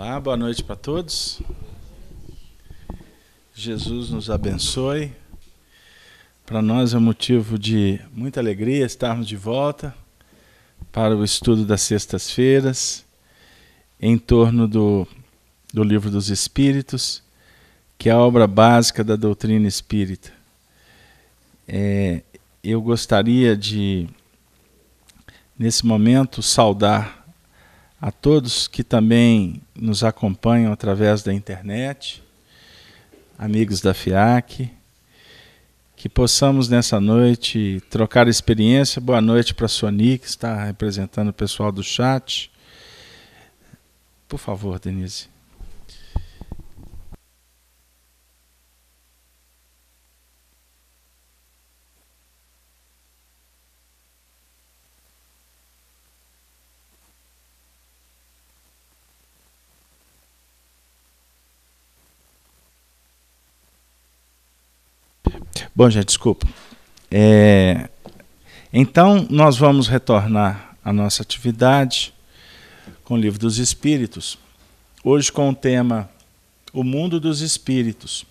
Olá, boa noite para todos. Jesus nos abençoe. Para nós é um motivo de muita alegria estarmos de volta para o estudo das sextas-feiras em torno do Livro dos Espíritos, que é a obra básica da doutrina espírita. Eu gostaria de, nesse momento, saudar a todos que também nos acompanham através da internet, amigos da FIAC, que possamos nessa noite trocar experiência. Boa noite para a Sony, que está representando o pessoal do chat. Por favor, Denise. Bom, gente, desculpa. Então, nós vamos retornar à nossa atividade com o Livro dos Espíritos, hoje com o tema O Mundo dos Espíritos.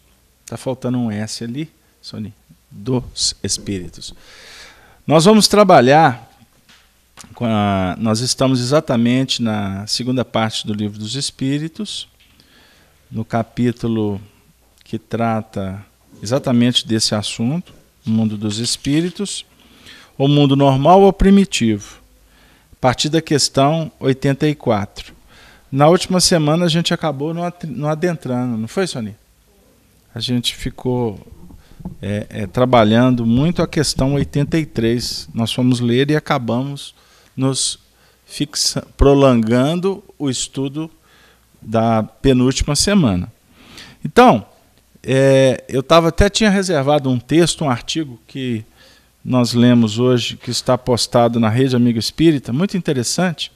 Está faltando um S ali, Sony, dos Espíritos. Nós vamos trabalhar, nós estamos exatamente na segunda parte do Livro dos Espíritos, no capítulo que trata exatamente desse assunto, o mundo dos espíritos, o mundo normal ou primitivo, a partir da questão 84. Na última semana a gente acabou não adentrando, não foi, Sony? A gente ficou trabalhando muito a questão 83. Nós fomos ler e acabamos nos prolongando o estudo da penúltima semana. Então, eu até tinha reservado um texto, um artigo que nós lemos hoje, que está postado na Rede Amigo Espírita, muito interessante,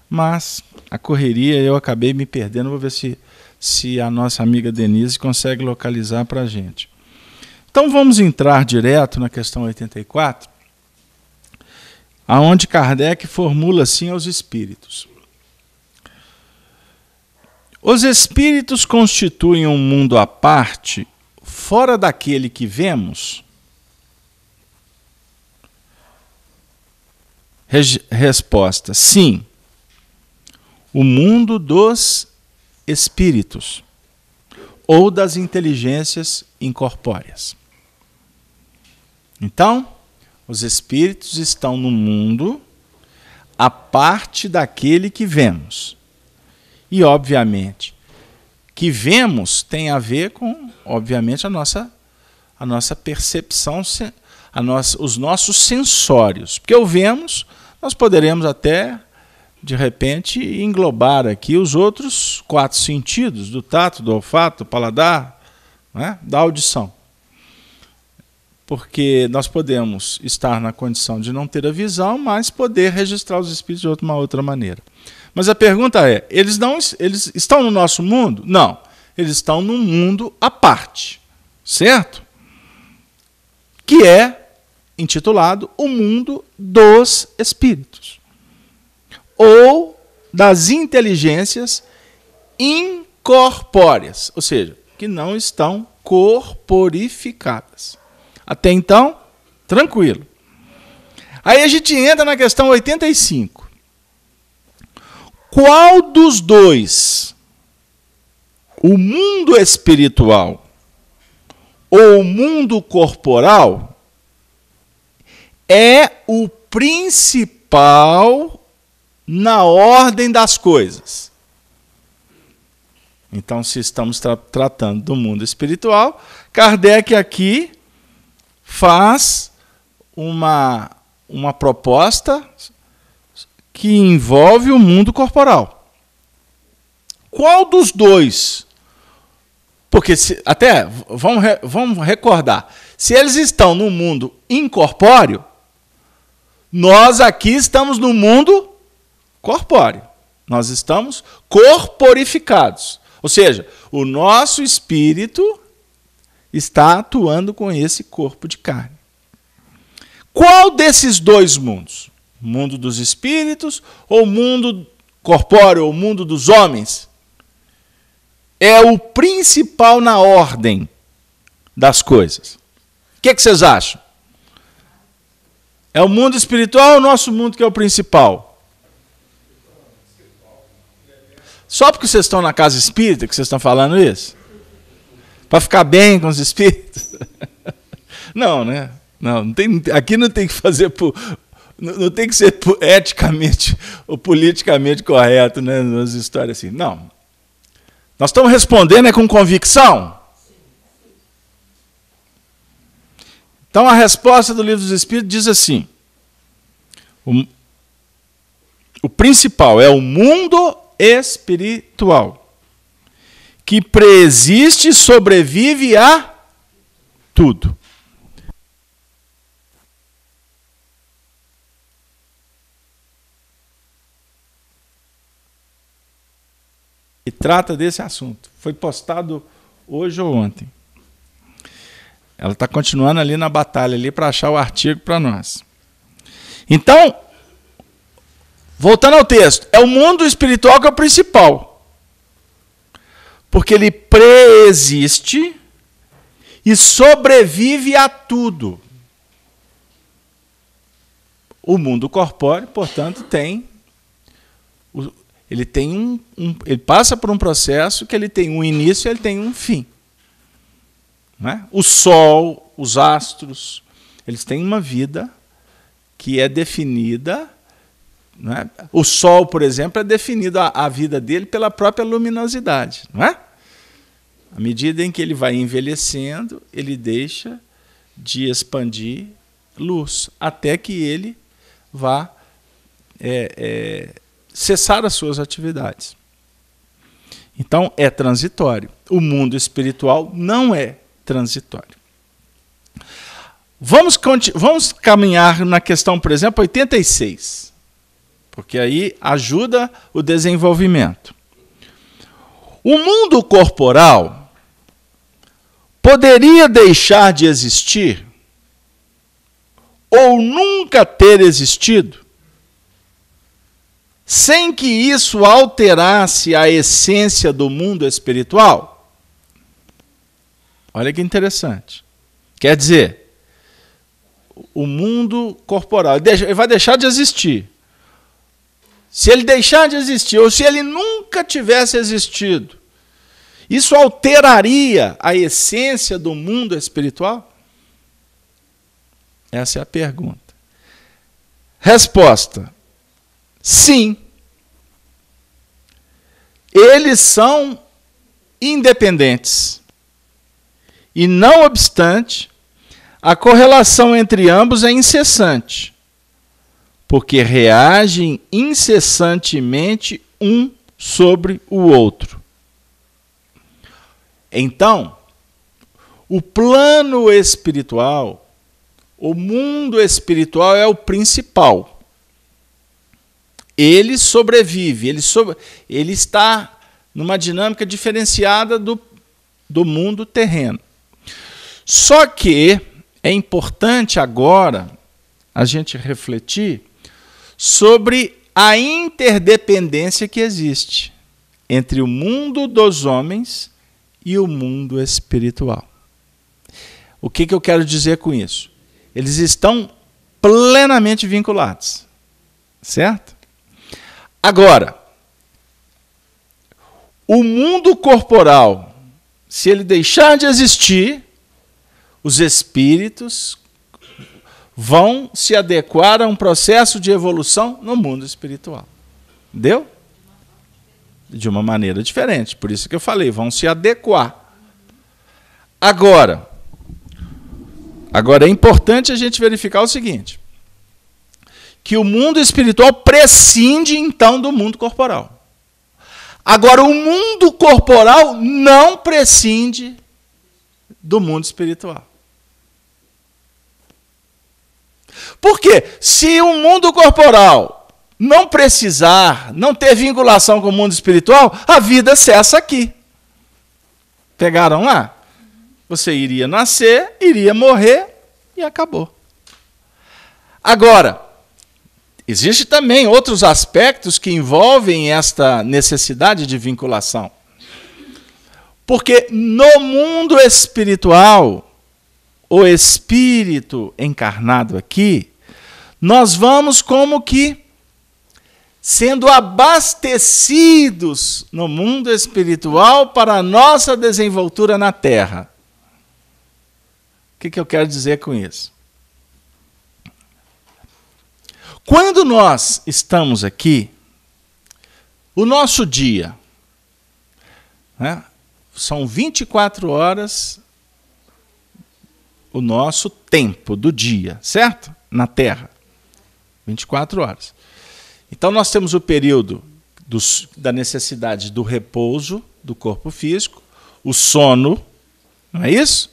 mas a correria eu acabei me perdendo. Vou ver se a nossa amiga Denise consegue localizar para a gente. Então vamos entrar direto na questão 84, aonde Kardec formula assim aos espíritos. Os espíritos constituem um mundo à parte, fora daquele que vemos? Resposta: sim. O mundo dos espíritos, ou das inteligências incorpóreas. Então, os espíritos estão no mundo à parte daquele que vemos. E, obviamente, que vemos tem a ver com, obviamente, a nossa percepção, os nossos sensórios. Porque o vemos, nós poderemos até, de repente, englobar aqui os outros 4 sentidos, do tato, do olfato, do paladar, né, da audição. Porque nós podemos estar na condição de não ter a visão, mas poder registrar os espíritos de uma outra maneira. Mas a pergunta é, eles estão no nosso mundo? Não, eles estão num mundo à parte, certo? Que é intitulado O Mundo dos Espíritos, ou das inteligências incorpóreas, ou seja, que não estão corporificadas. Até então, tranquilo. Aí a gente entra na questão 85. Qual dos dois, o mundo espiritual ou o mundo corporal, é o principal na ordem das coisas? Então, se estamos tratando do mundo espiritual, Kardec aqui faz uma proposta que envolve o mundo corporal. Qual dos dois? Porque, vamos recordar, se eles estão no mundo incorpóreo, nós aqui estamos no mundo corpóreo. Nós estamos corporificados. Ou seja, o nosso espírito está atuando com esse corpo de carne. Qual desses dois mundos? Mundo dos espíritos ou mundo corpóreo, ou mundo dos homens? é o principal na ordem das coisas? O que vocês acham? É o mundo espiritual ou o nosso mundo que é o principal? Só porque vocês estão na casa espírita que vocês estão falando isso? Para ficar bem com os espíritos? Não, né? Não tem, aqui não tem que fazer não tem que ser eticamente ou politicamente correto, né, nas histórias assim. Não. Nós estamos respondendo com convicção. Então a resposta do Livro dos Espíritos diz assim: o principal é o mundo espiritual, que preexiste e sobrevive a tudo. E trata desse assunto. Foi postado hoje ou ontem. Ela está continuando ali na batalha ali para achar o artigo para nós. Então, voltando ao texto, é o mundo espiritual que é o principal. Porque ele preexiste e sobrevive a tudo. O mundo corpóreo, portanto, ele passa por um processo que ele tem um início e ele tem um fim. Não é? O Sol, os astros, eles têm uma vida que é definida. Não é? O Sol, por exemplo, é definida a vida dele pela própria luminosidade. Não é? À medida em que ele vai envelhecendo, ele deixa de expandir luz, até que ele vá cessar as suas atividades. Então, é transitório. O mundo espiritual não é transitório. Vamos caminhar na questão, por exemplo, 86, porque aí ajuda o desenvolvimento. O mundo corporal poderia deixar de existir ou nunca ter existido sem que isso alterasse a essência do mundo espiritual? Olha que interessante. Quer dizer, o mundo corporal ele vai deixar de existir. Se ele deixar de existir, ou se ele nunca tivesse existido, isso alteraria a essência do mundo espiritual? Essa é a pergunta. Resposta: sim. Eles são independentes. E, não obstante, a correlação entre ambos é incessante, porque reagem incessantemente um sobre o outro. Então, o plano espiritual, o mundo espiritual é o principal. Ele sobrevive, ele está numa dinâmica diferenciada do mundo terreno. Só que é importante agora a gente refletir sobre a interdependência que existe entre o mundo dos homens e o mundo espiritual. O que eu quero dizer com isso? Eles estão plenamente vinculados, certo? Agora, o mundo corporal, se ele deixar de existir, os espíritos vão se adequar a um processo de evolução no mundo espiritual. Entendeu? De uma maneira diferente. Por isso que eu falei, vão se adequar. Agora é importante a gente verificar o seguinte, que o mundo espiritual prescinde, então, do mundo corporal. Agora, o mundo corporal não prescinde do mundo espiritual. Por quê? Se o mundo corporal não precisar, não ter vinculação com o mundo espiritual, a vida cessa aqui. Pegaram lá? Você iria nascer, iria morrer e acabou. Agora, existem também outros aspectos que envolvem esta necessidade de vinculação. Porque no mundo espiritual, o espírito encarnado aqui, nós vamos como que sendo abastecidos no mundo espiritual para a nossa desenvoltura na Terra. O que eu quero dizer com isso? Quando nós estamos aqui, o nosso dia, né, são 24 horas o nosso tempo do dia, certo? Na Terra. 24 horas. Então nós temos o período da necessidade do repouso do corpo físico, o sono, não é isso?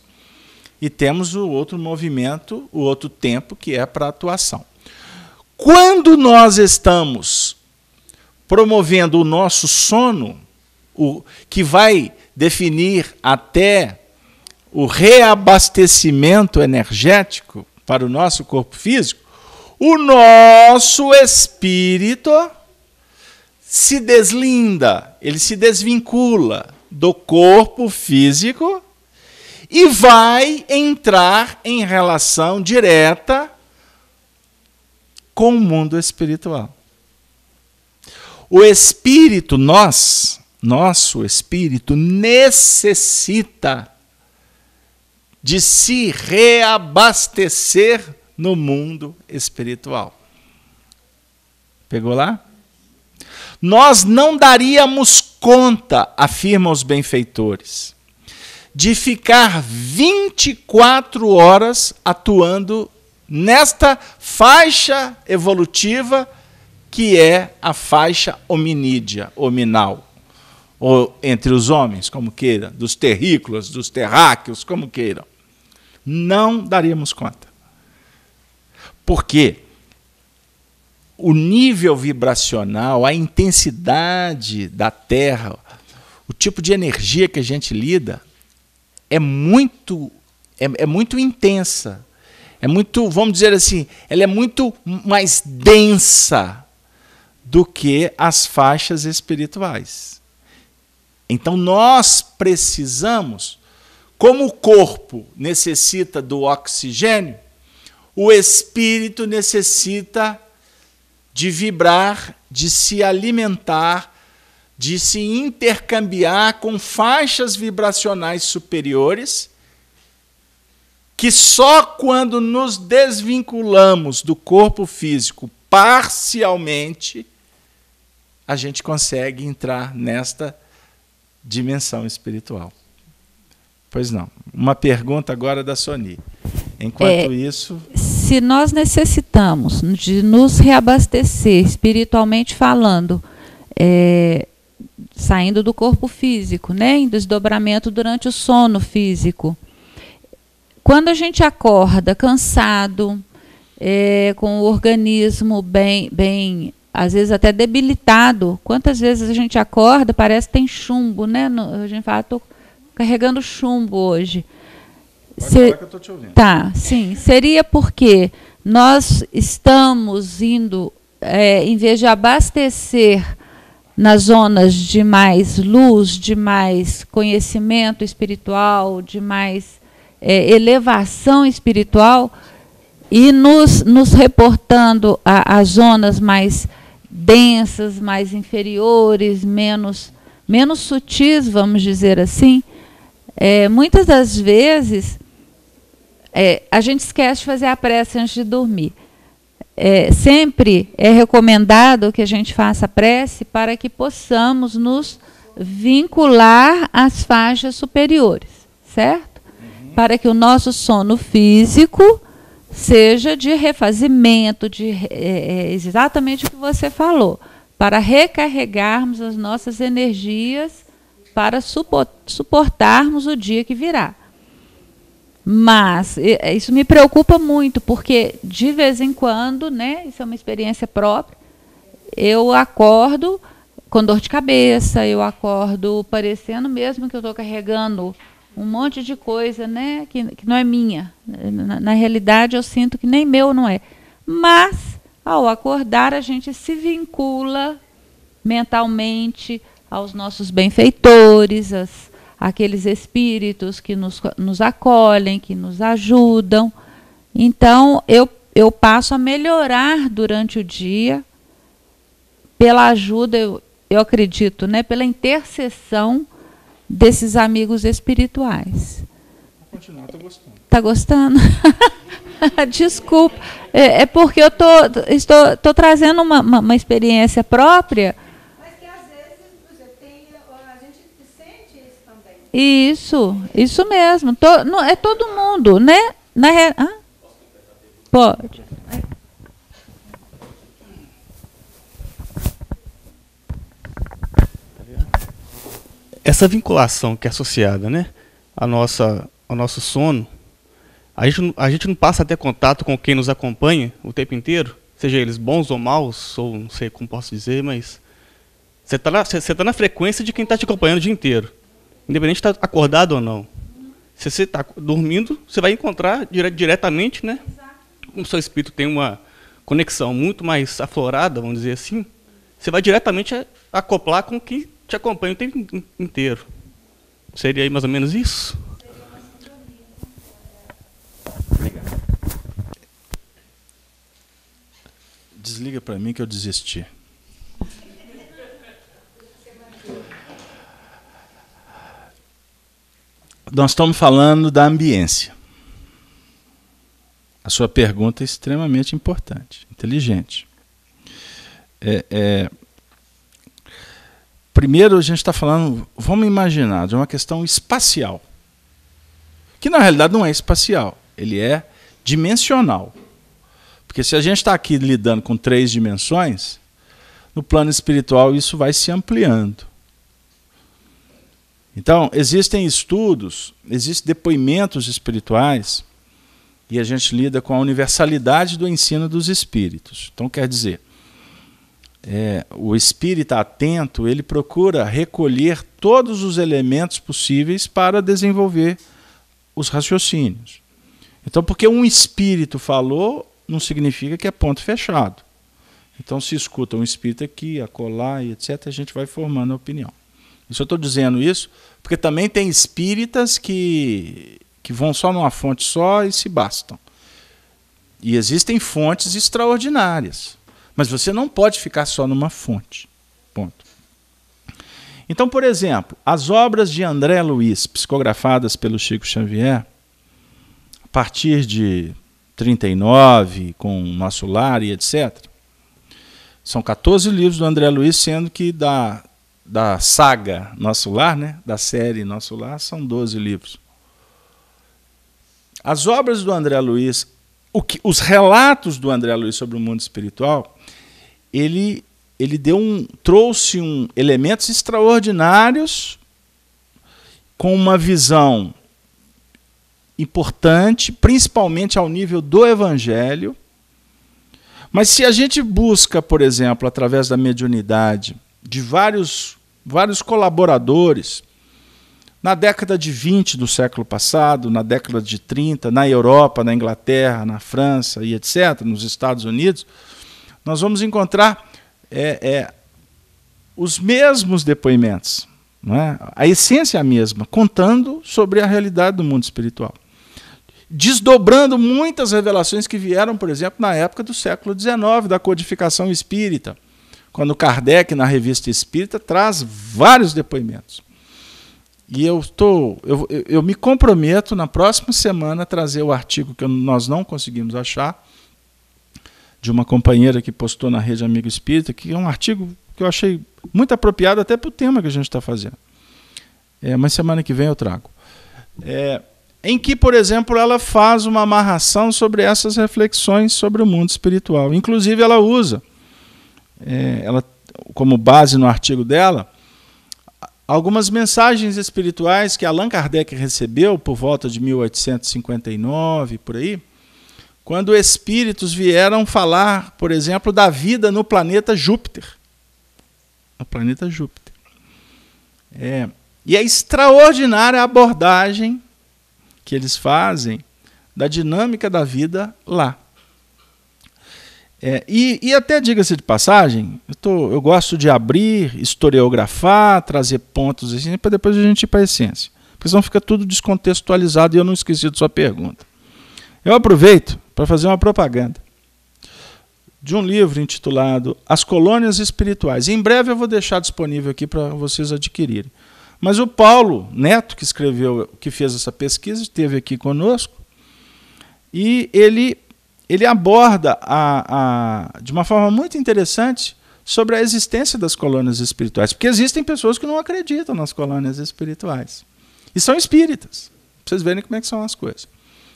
E temos o outro movimento, o outro tempo, que é para a atuação. Quando nós estamos promovendo o nosso sono, que vai definir até o reabastecimento energético para o nosso corpo físico, o nosso espírito se deslinda, ele se desvincula do corpo físico e vai entrar em relação direta com o mundo espiritual. O espírito, nosso espírito, necessita de se reabastecer no mundo espiritual. Pegou lá? Nós não daríamos conta, afirmam os benfeitores, de ficar 24 horas atuando nesta faixa evolutiva que é a faixa hominídea, hominal, ou entre os homens, como queiram, dos terrícolas, dos terráqueos, como queiram. Não daríamos conta. Porque o nível vibracional, a intensidade da Terra, o tipo de energia que a gente lida é muito intensa. É muito, vamos dizer assim, ela é muito mais densa do que as faixas espirituais. Então nós precisamos, como o corpo necessita do oxigênio, o espírito necessita de vibrar, de se alimentar, de se intercambiar com faixas vibracionais superiores, que só quando nos desvinculamos do corpo físico parcialmente, a gente consegue entrar nesta dimensão espiritual. Pois não. Uma pergunta agora da Sony. Enquanto isso... Se nós necessitamos de nos reabastecer, espiritualmente falando, saindo do corpo físico, né, em desdobramento durante o sono físico, quando a gente acorda cansado, com o organismo bem, às vezes até debilitado, quantas vezes a gente acorda, parece que tem chumbo, né? A gente fala, estou carregando chumbo hoje. Pode falar que eu estou te ouvindo. Tá, sim. Seria porque nós estamos indo, em vez de abastecer nas zonas de mais luz, de mais conhecimento espiritual, de mais elevação espiritual, e nos reportando às zonas mais densas, mais inferiores, menos sutis, vamos dizer assim, muitas das vezes a gente esquece de fazer a prece antes de dormir. Sempre é recomendado que a gente faça a prece para que possamos nos vincular às faixas superiores, certo? Uhum. Para que o nosso sono físico seja de refazimento, exatamente o que você falou, para recarregarmos as nossas energias para suportarmos o dia que virá. Mas isso me preocupa muito, porque de vez em quando, né, isso é uma experiência própria, eu acordo com dor de cabeça, eu acordo parecendo mesmo que eu estou carregando um monte de coisa, né, que não é minha. Na realidade, eu sinto que nem meu não é. Mas, ao acordar, a gente se vincula mentalmente aos nossos benfeitores, aqueles espíritos que nos acolhem, que nos ajudam. Então, eu passo a melhorar durante o dia pela ajuda, eu acredito, né, pela intercessão desses amigos espirituais. Vou continuar, estou gostando. Está gostando? Desculpa. É porque eu estou trazendo uma experiência própria. Mas que às vezes a gente sente isso também. Isso mesmo. É todo mundo, né? Pode. Essa vinculação que é associada, né, ao nosso sono, a gente não passa a ter contato com quem nos acompanha o tempo inteiro, seja eles bons ou maus, ou não sei como posso dizer, mas você tá na frequência de quem está te acompanhando o dia inteiro, independente de estar acordado ou não. Se você está dormindo, você vai encontrar diretamente, né? Como o seu espírito tem uma conexão muito mais aflorada, vamos dizer assim, você vai diretamente acoplar com quem te acompanha o tempo inteiro. Seria aí mais ou menos isso? Obrigado. Desliga para mim que eu desisti. Nós estamos falando da ambiência. A sua pergunta é extremamente importante, inteligente. Primeiro, a gente está falando, vamos imaginar, de uma questão espacial. Que na realidade não é espacial, ele é dimensional. Porque se a gente está aqui lidando com 3 dimensões, no plano espiritual isso vai se ampliando. Então, existem estudos, existem depoimentos espirituais, e a gente lida com a universalidade do ensino dos espíritos. Então, quer dizer, o espírita atento, ele procura recolher todos os elementos possíveis para desenvolver os raciocínios. Então, porque um espírito falou, não significa que é ponto fechado. Então, se escuta um espírito aqui, acolá e etc., a gente vai formando a opinião. Eu só estou dizendo isso porque também tem espíritas que vão só numa fonte só e se bastam. E existem fontes extraordinárias. Mas você não pode ficar só numa fonte. Ponto. Então, por exemplo, as obras de André Luiz, psicografadas pelo Chico Xavier, a partir de 39, com Nosso Lar e etc., são 14 livros do André Luiz, sendo que da saga Nosso Lar, né, da série Nosso Lar, são 12 livros. As obras do André Luiz, os relatos do André Luiz sobre o mundo espiritual, ele trouxe elementos extraordinários com uma visão importante, principalmente ao nível do Evangelho. Mas se a gente busca, por exemplo, através da mediunidade, de vários colaboradores, na década de 20 do século passado, na década de 30, na Europa, na Inglaterra, na França e etc., nos Estados Unidos, nós vamos encontrar os mesmos depoimentos, não é? A essência é a mesma, contando sobre a realidade do mundo espiritual. Desdobrando muitas revelações que vieram, por exemplo, na época do século XIX, da codificação espírita, quando Kardec, na Revista Espírita, traz vários depoimentos. E eu me comprometo, na próxima semana, a trazer o artigo que nós não conseguimos achar, de uma companheira que postou na Rede Amigo Espírita, que é um artigo que eu achei muito apropriado até para o tema que a gente está fazendo. Mas semana que vem eu trago. Em que, por exemplo, ela faz uma amarração sobre essas reflexões sobre o mundo espiritual. Inclusive, ela usa, como base no artigo dela, algumas mensagens espirituais que Allan Kardec recebeu por volta de 1859, por aí, quando espíritos vieram falar, por exemplo, da vida no planeta Júpiter. No planeta Júpiter. E é extraordinária a abordagem que eles fazem da dinâmica da vida lá. E até, diga-se de passagem, eu gosto de abrir, historiografar, trazer pontos assim, para depois a gente ir para a essência. Porque senão fica tudo descontextualizado e eu não esqueci de sua pergunta. Eu aproveito para fazer uma propaganda de um livro intitulado As Colônias Espirituais. Em breve eu vou deixar disponível aqui para vocês adquirirem. Mas o Paulo Neto, que fez essa pesquisa, esteve aqui conosco, e ele aborda de uma forma muito interessante sobre a existência das colônias espirituais. Porque existem pessoas que não acreditam nas colônias espirituais. E são espíritas. Pra vocês verem como é que são as coisas.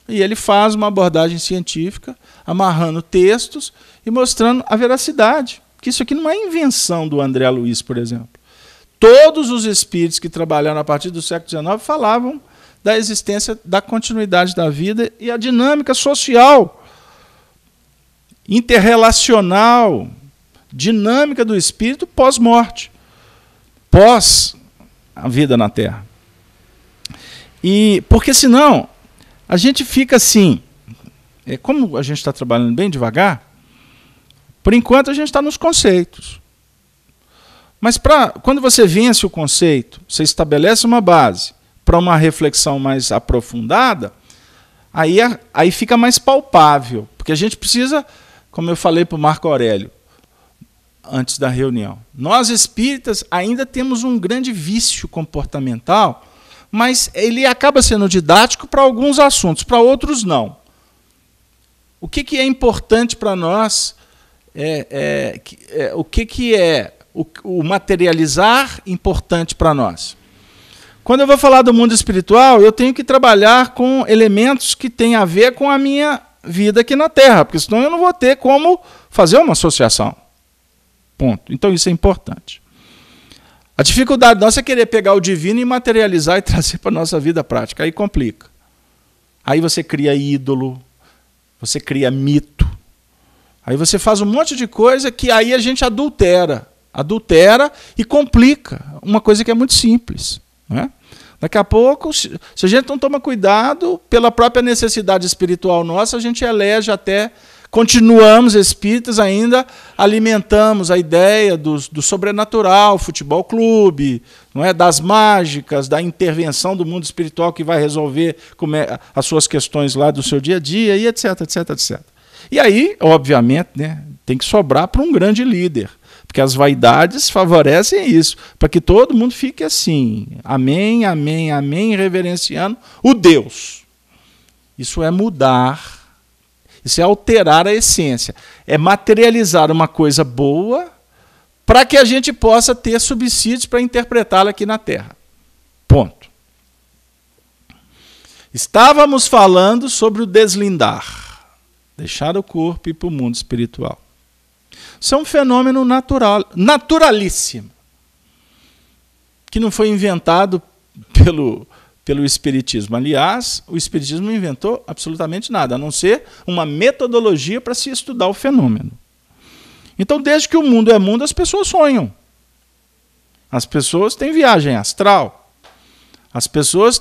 E ele faz uma abordagem científica, amarrando textos e mostrando a veracidade. Que isso aqui não é invenção do André Luiz, por exemplo. Todos os espíritos que trabalharam a partir do século XIX falavam da existência, da continuidade da vida e a dinâmica social, interrelacional, dinâmica do espírito pós-morte, pós a vida na Terra. E porque senão a gente fica assim, como a gente está trabalhando bem devagar, por enquanto a gente está nos conceitos. Mas quando você vence o conceito, você estabelece uma base para uma reflexão mais aprofundada, aí fica mais palpável. Porque a gente precisa, como eu falei para o Marco Aurélio, antes da reunião, nós espíritas ainda temos um grande vício comportamental, mas ele acaba sendo didático para alguns assuntos, para outros não. O que é importante para nós, o que é o materializar importante para nós? Quando eu vou falar do mundo espiritual, eu tenho que trabalhar com elementos que têm a ver com a minha vida aqui na Terra, porque senão eu não vou ter como fazer uma associação. Ponto. Então isso é importante. A dificuldade nossa é querer pegar o divino e materializar e trazer para a nossa vida prática. Aí complica. Aí você cria ídolo, você cria mito. Aí você faz um monte de coisa que aí a gente adultera e complica uma coisa que é muito simples. Né? Daqui a pouco, se a gente não toma cuidado, pela própria necessidade espiritual nossa, a gente elege até, continuamos espíritas ainda, alimentamos a ideia do sobrenatural, futebol clube, não é? Das mágicas, da intervenção do mundo espiritual que vai resolver as suas questões lá do seu dia a dia, e etc, etc, etc. E aí, obviamente, né, tem que sobrar para um grande líder. Porque as vaidades favorecem isso, para que todo mundo fique assim, amém, amém, amém, reverenciando o Deus. Isso é mudar, isso é alterar a essência, é materializar uma coisa boa para que a gente possa ter subsídios para interpretá-la aqui na Terra. Ponto. Estávamos falando sobre o deslindar, deixar o corpo e ir para o mundo espiritual. Isso é um fenômeno naturalíssimo, que não foi inventado pelo Espiritismo. Aliás, o Espiritismo não inventou absolutamente nada, a não ser uma metodologia para se estudar o fenômeno. Então, desde que o mundo é mundo, as pessoas sonham. As pessoas têm viagem astral. As pessoas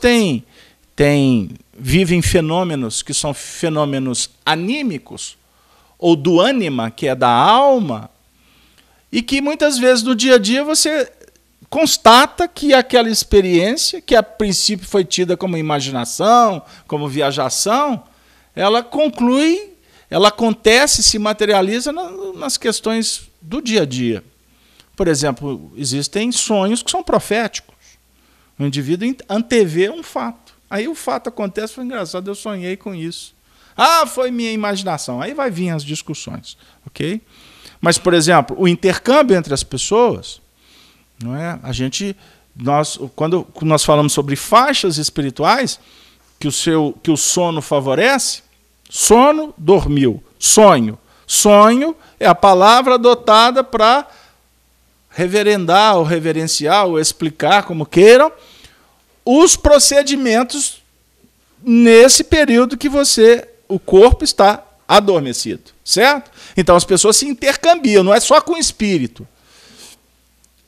vivem fenômenos que são fenômenos anímicos, ou do ânima, que é da alma, e que muitas vezes no dia a dia você constata que aquela experiência, que a princípio foi tida como imaginação, como viajação, ela conclui, ela acontece, se materializa nas questões do dia a dia. Por exemplo, existem sonhos que são proféticos. O indivíduo antevê um fato. Aí o fato acontece, foi engraçado, eu sonhei com isso. Ah, foi minha imaginação. Aí vai vir as discussões, ok? Mas, por exemplo, o intercâmbio entre as pessoas, não é? Quando nós falamos sobre faixas espirituais, que o sono favorece, sono, dormiu, sonho. Sonho é a palavra adotada para reverendar, ou reverenciar, ou explicar, como queiram, os procedimentos nesse período que o corpo está adormecido, certo? Então as pessoas se intercambiam, não é só com o espírito.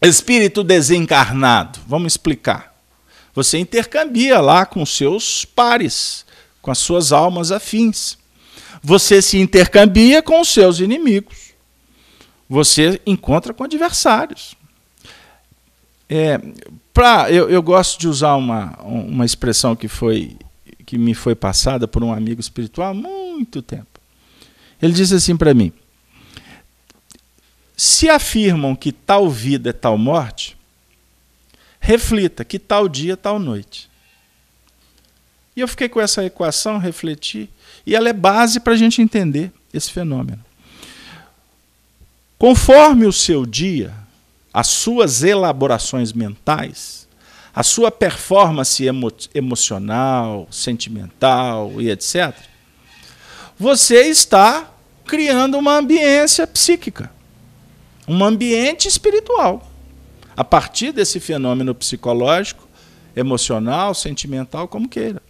Espírito desencarnado, vamos explicar. Você intercambia lá com seus pares, com as suas almas afins. Você se intercambia com os seus inimigos. Você encontra com adversários. Eu gosto de usar uma expressão que me foi passada por um amigo espiritual há muito tempo. Ele disse assim para mim: se afirmam que tal vida é tal morte, reflita que tal dia é tal noite. E eu fiquei com essa equação, refleti, e ela é base para a gente entender esse fenômeno. Conforme o seu dia, as suas elaborações mentais, a sua performance emocional, sentimental e etc., você está criando uma ambiência psíquica, um ambiente espiritual, a partir desse fenômeno psicológico, emocional, sentimental, como queira.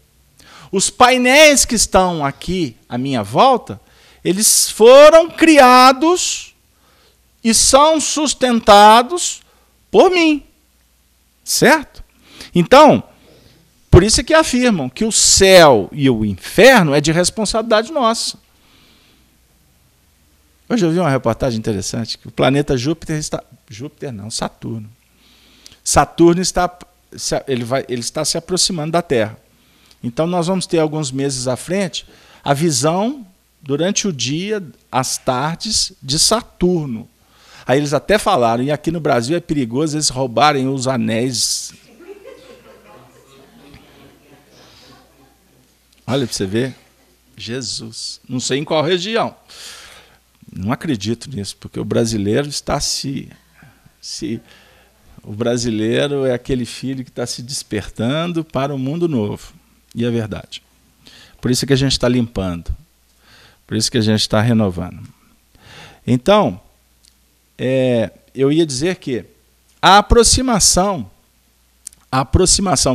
Os painéis que estão aqui à minha volta, eles foram criados e são sustentados por mim, certo? Então, por isso é que afirmam que o céu e o inferno é de responsabilidade nossa. Hoje eu vi uma reportagem interessante que o planeta Saturno. Saturno está se aproximando da Terra. Então nós vamos ter alguns meses à frente a visão durante o dia, às tardes, de Saturno. Aí eles até falaram, e aqui no Brasil é perigoso eles roubarem os anéis. Olha para você ver. Jesus. Não sei em qual região. Não acredito nisso, porque o brasileiro está o brasileiro é aquele filho que está se despertando para um mundo novo. E é verdade. Por isso que a gente está limpando. Por isso que a gente está renovando. Então, eu ia dizer que a aproximação,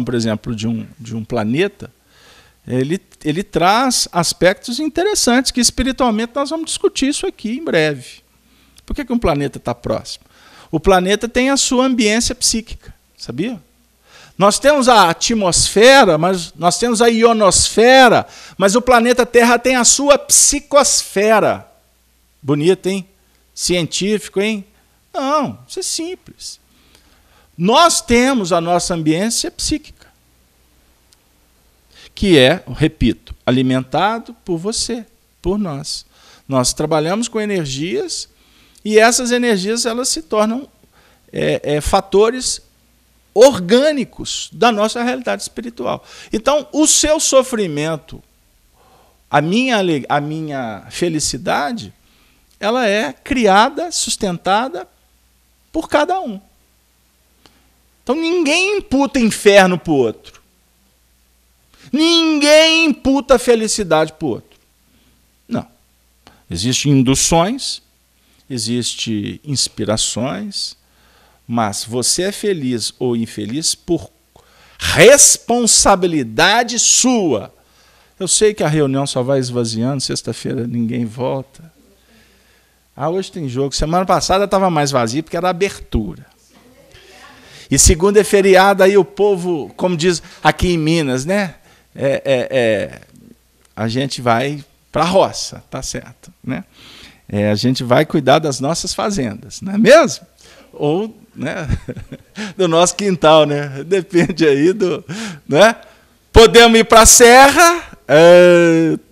por exemplo, de um planeta, ele traz aspectos interessantes, que espiritualmente nós vamos discutir isso aqui em breve. Por que um planeta está próximo? O planeta tem a sua ambiência psíquica, sabia? Nós temos a atmosfera, mas nós temos a ionosfera, mas o planeta Terra tem a sua psicosfera. Bonito, hein? Científico, hein? Não, isso é simples. Nós temos a nossa ambiência psíquica, que é, repito, alimentado por você, por nós. Nós trabalhamos com energias e essas energias elas se tornam fatores orgânicos da nossa realidade espiritual. Então, o seu sofrimento, a minha felicidade, ela é criada, sustentada por cada um. Então, ninguém imputa inferno para o outro. Ninguém imputa felicidade para o outro. Não. Existem induções, existem inspirações, mas você é feliz ou infeliz por responsabilidade sua. Eu sei que a reunião só vai esvaziando, sexta-feira ninguém volta. Hoje tem jogo. Semana passada estava mais vazio porque era abertura. E segunda é feriado, aí o povo, como diz aqui em Minas, né? A gente vai para a roça, tá certo, né? A gente vai cuidar das nossas fazendas, não é mesmo? Ou, né, do nosso quintal, né? Depende aí do, né? Podemos ir para a Serra,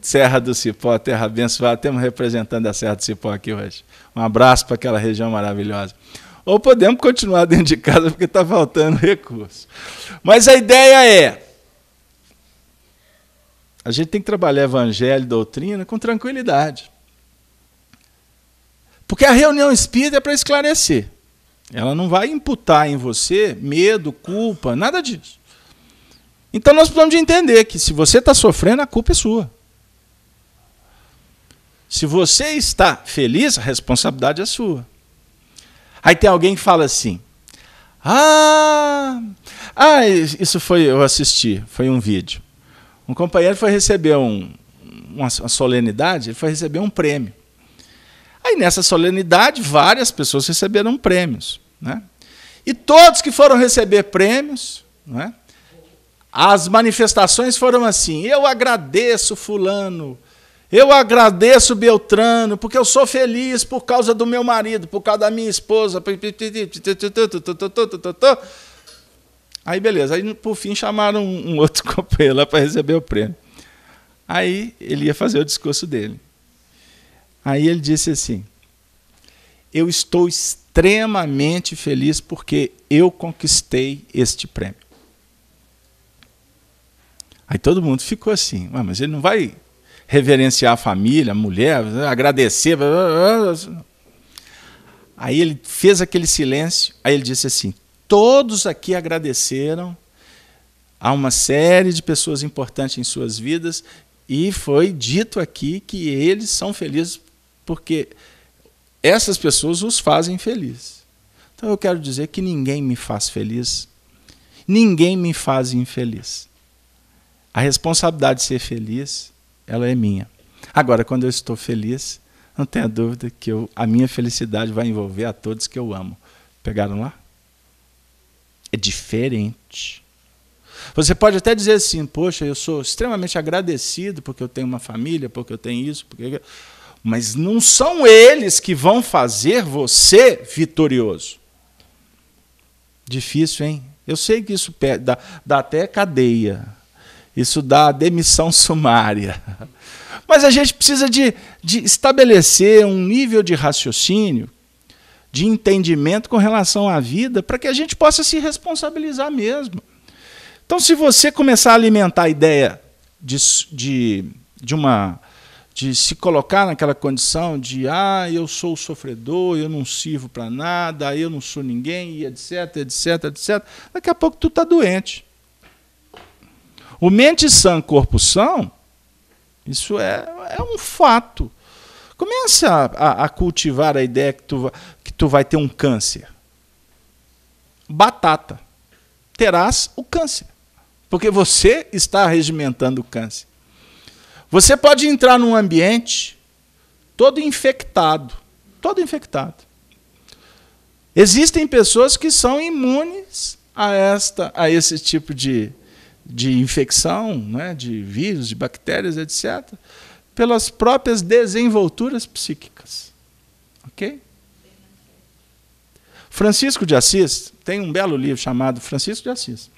Serra do Cipó, terra abençoada. Temos um representante da Serra do Cipó aqui hoje. Um abraço para aquela região maravilhosa. Ou podemos continuar dentro de casa porque está faltando recurso. Mas a ideia a gente tem que trabalhar evangelho e doutrina com tranquilidade. Porque a reunião espírita é para esclarecer. Ela não vai imputar em você medo, culpa, nada disso. Então nós precisamos de entender que se você está sofrendo, a culpa é sua. Se você está feliz, a responsabilidade é sua. Aí tem alguém que fala assim, isso eu assisti, foi um vídeo. Um companheiro foi receber uma solenidade, ele foi receber um prêmio. Aí nessa solenidade, várias pessoas receberam prêmios, né? E todos que foram receber prêmios, né, as manifestações foram assim: eu agradeço fulano, Eu agradeço Beltrano, porque eu sou feliz por causa do meu marido, por causa da minha esposa. Aí, beleza. Aí, por fim, chamaram um outro companheiro lá para receber o prêmio. Aí, ele ia fazer o discurso dele. Aí, ele disse assim: eu estou extremamente feliz porque eu conquistei este prêmio. Aí, todo mundo ficou assim: mas ele não vai reverenciar a família, a mulher, agradecer. Aí ele fez aquele silêncio, aí ele disse assim: todos aqui agradeceram a uma série de pessoas importantes em suas vidas e foi dito aqui que eles são felizes porque essas pessoas os fazem felizes. Então eu quero dizer que ninguém me faz feliz, ninguém me faz infeliz. A responsabilidade de ser feliz, ela é minha. Agora, quando eu estou feliz, não tenha dúvida que a minha felicidade vai envolver a todos que eu amo. Pegaram lá? É diferente. Você pode até dizer assim: poxa, eu sou extremamente agradecido porque eu tenho uma família, porque eu tenho isso, porque... mas não são eles que vão fazer você vitorioso. Difícil, hein? Eu sei que isso dá até cadeia. Isso dá demissão sumária. Mas a gente precisa de estabelecer um nível de raciocínio, de entendimento com relação à vida, para que a gente possa se responsabilizar mesmo. Então, se você começar a alimentar a ideia de se colocar naquela condição de eu sou o sofredor, eu não sirvo para nada, eu não sou ninguém, e etc, etc, etc, daqui a pouco tu está doente. O mente sã, corpo são, isso é um fato. Começa a cultivar a ideia que tu vai ter um câncer. Batata. Terás o câncer. Porque você está regimentando o câncer. Você pode entrar num ambiente todo infectado. Todo infectado. Existem pessoas que são imunes a esse tipo de infecção, né, de vírus, de bactérias, etc., pelas próprias desenvolturas psíquicas. Ok? Francisco de Assis tem um belo livro chamado Francisco de Assis.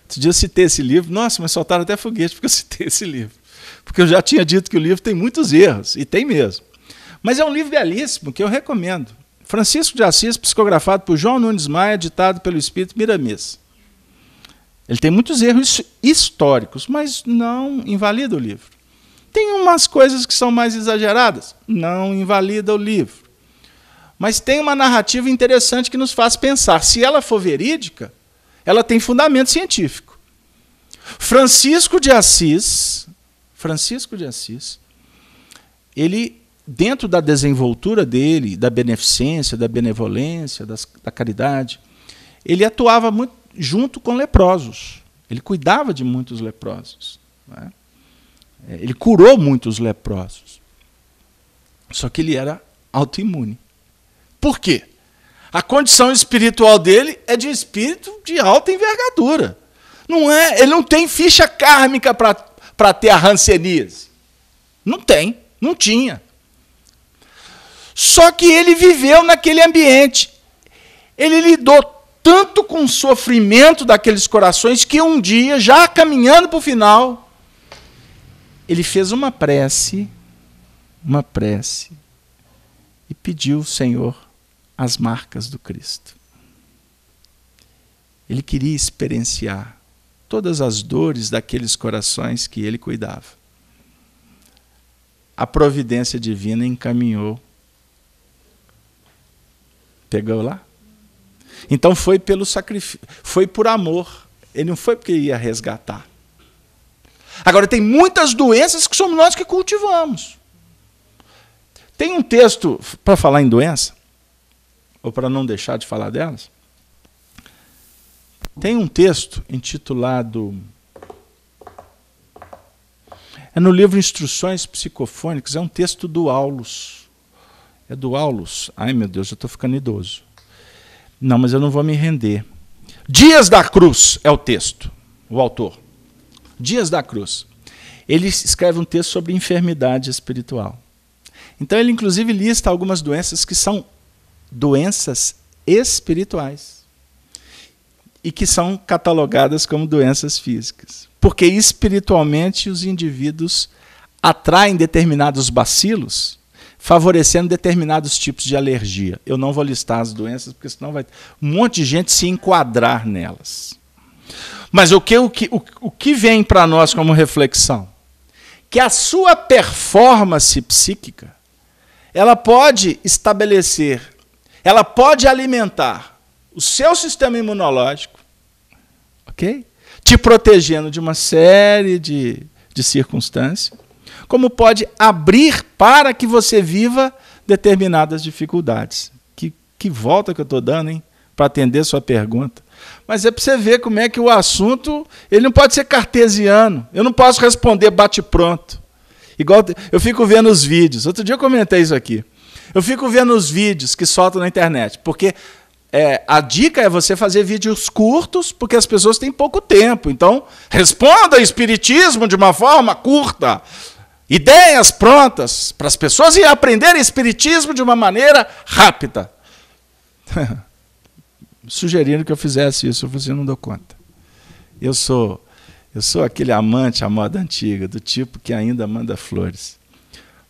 Outro dia eu citei esse livro, nossa, mas soltaram até foguete porque eu citei esse livro. Porque eu já tinha dito que o livro tem muitos erros, e tem mesmo. Mas é um livro belíssimo que eu recomendo. Francisco de Assis, psicografado por João Nunes Maia, ditado pelo Espírito Miramês. Ele tem muitos erros históricos, mas não invalida o livro. Tem umas coisas que são mais exageradas, não invalida o livro. Mas tem uma narrativa interessante que nos faz pensar. Se ela for verídica, ela tem fundamento científico. Francisco de Assis, ele, dentro da desenvoltura dele, da beneficência, da benevolência, da caridade, ele atuava muito junto com leprosos. Ele cuidava de muitos leprosos. Né? Ele curou muitos leprosos. Só que ele era autoimune. Por quê? A condição espiritual dele é de espírito de alta envergadura. Ele não tem ficha kármica para ter a hanseníase. Não tem, não tinha. Só que ele viveu naquele ambiente. Ele lidou tanto com o sofrimento daqueles corações que um dia, já caminhando para o final, ele fez uma prece e pediu ao Senhor as marcas do Cristo. Ele queria experienciar todas as dores daqueles corações que ele cuidava. A providência divina encaminhou. Pegou lá? Então foi pelo sacrifício, foi por amor. Ele não foi porque ia resgatar. Agora, tem muitas doenças que somos nós que cultivamos. Tem um texto, para falar em doença, ou para não deixar de falar delas, tem um texto intitulado... É no livro Instruções Psicofônicas, é um texto do Aulus. É do Aulus. Ai, meu Deus, eu estou ficando idoso. Não, mas eu não vou me render. Dias da Cruz é o texto, o autor. Dias da Cruz. ele escreve um texto sobre enfermidade espiritual. Então ele inclusive lista algumas doenças que são doenças espirituais e que são catalogadas como doenças físicas. Porque espiritualmente os indivíduos atraem determinados bacilos, favorecendo determinados tipos de alergia. Eu não vou listar as doenças, porque senão vai um monte de gente se enquadrar nelas. Mas o que vem para nós como reflexão? Que a sua performance psíquica, ela pode estabelecer, ela pode alimentar o seu sistema imunológico, ok? Te protegendo de uma série de circunstâncias, como pode abrir para que você viva determinadas dificuldades. Que volta que eu estou dando, hein? Para atender sua pergunta. Mas é para você ver como é que o assunto ele não pode ser cartesiano. Eu não posso responder bate-pronto. Igual eu fico vendo os vídeos. Outro dia eu comentei isso aqui. Eu fico vendo os vídeos que soltam na internet. Porque a dica é você fazer vídeos curtos, porque as pessoas têm pouco tempo. Então, responda espiritismo de uma forma curta. Ideias prontas para as pessoas e aprenderem espiritismo de uma maneira rápida. Sugerindo que eu fizesse isso, eu falei assim, eu não dou conta. Eu sou aquele amante à moda antiga, do tipo que ainda manda flores.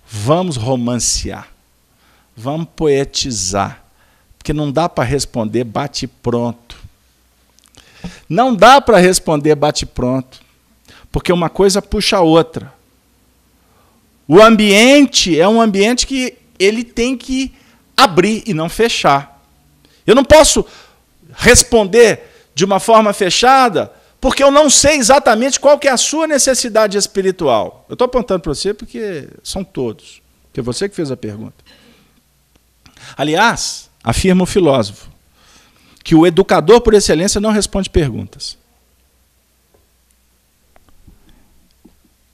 Vamos romancear, vamos poetizar, porque não dá para responder bate-pronto. Não dá para responder bate-pronto, porque uma coisa puxa a outra. O ambiente é um ambiente que ele tem que abrir e não fechar. Eu não posso responder de uma forma fechada, porque eu não sei exatamente qual que é a sua necessidade espiritual. Eu estou apontando para você porque são todos, porque é você que fez a pergunta. Aliás, afirma o filósofo, que o educador por excelência não responde perguntas.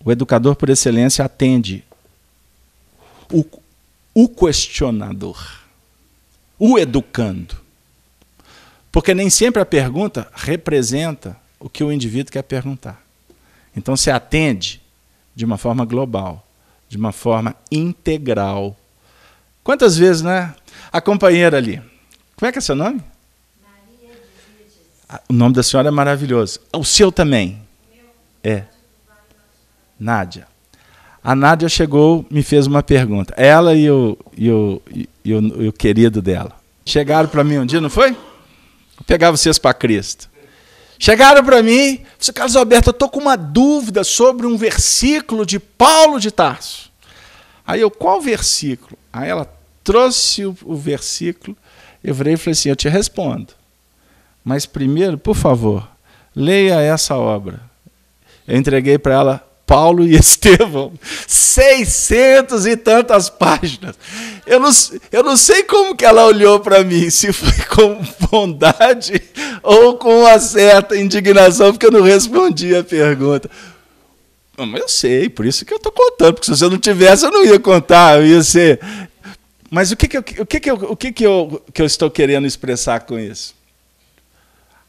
O educador por excelência atende o questionador, o educando. Porque nem sempre a pergunta representa o que o indivíduo quer perguntar. Então você atende de uma forma global, de uma forma integral. Quantas vezes, né? A companheira ali. Como é que é seu nome? Maria de... O nome da senhora é maravilhoso. O seu também? É. Nádia. A Nádia chegou, me fez uma pergunta. Ela e o querido dela. Chegaram para mim um dia, não foi? Vou pegar vocês para Cristo. Chegaram para mim, disse, Carlos Alberto, eu estou com uma dúvida sobre um versículo de Paulo de Tarso. Aí eu, qual versículo? Aí ela trouxe o versículo, eu virei e falei assim, eu te respondo. Mas primeiro, por favor, leia essa obra. Eu entreguei para ela Paulo e Estevão, 600 e tantas páginas. Eu não sei como que ela olhou para mim, se foi com bondade ou com uma certa indignação, porque eu não respondi a pergunta. Mas eu sei, por isso que eu estou contando, porque se você não tivesse, eu não ia contar, eu ia ser... Mas o que eu estou querendo expressar com isso?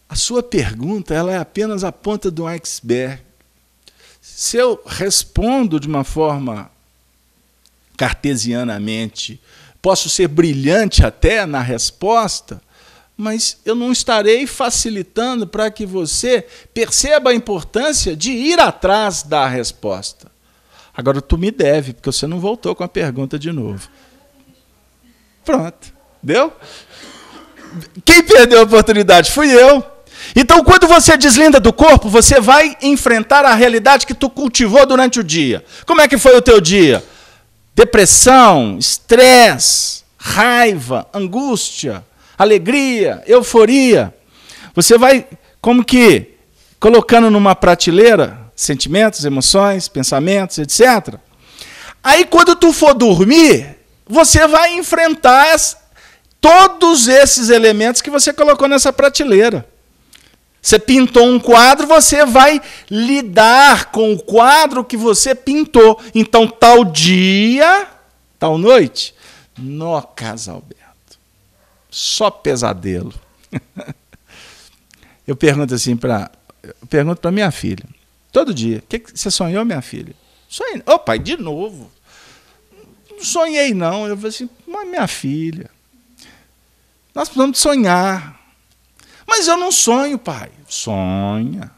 A sua pergunta ela é apenas a ponta do iceberg. Se eu respondo de uma forma cartesianamente, posso ser brilhante até na resposta, mas eu não estarei facilitando para que você perceba a importância de ir atrás da resposta. Agora, tu me deve, porque você não voltou com a pergunta de novo. Pronto. Deu? Quem perdeu a oportunidade? Fui eu. Então, quando você deslinda do corpo, você vai enfrentar a realidade que tu cultivou durante o dia. Como é que foi o teu dia? Depressão, estresse, raiva, angústia, alegria, euforia. Você vai, como que, colocando numa prateleira, sentimentos, emoções, pensamentos, etc. Aí, quando tu for dormir, você vai enfrentar todos esses elementos que você colocou nessa prateleira. Você pintou um quadro, você vai lidar com o quadro que você pintou. Então, tal dia, tal noite, nó, Carlos Alberto, só pesadelo. Eu pergunto assim para minha filha, todo dia, o que você sonhou, minha filha? Sonhei. Ô, pai, de novo. Não sonhei, não. Eu falei assim, mas minha filha, nós precisamos sonhar. Mas eu não sonho, pai. Sonha.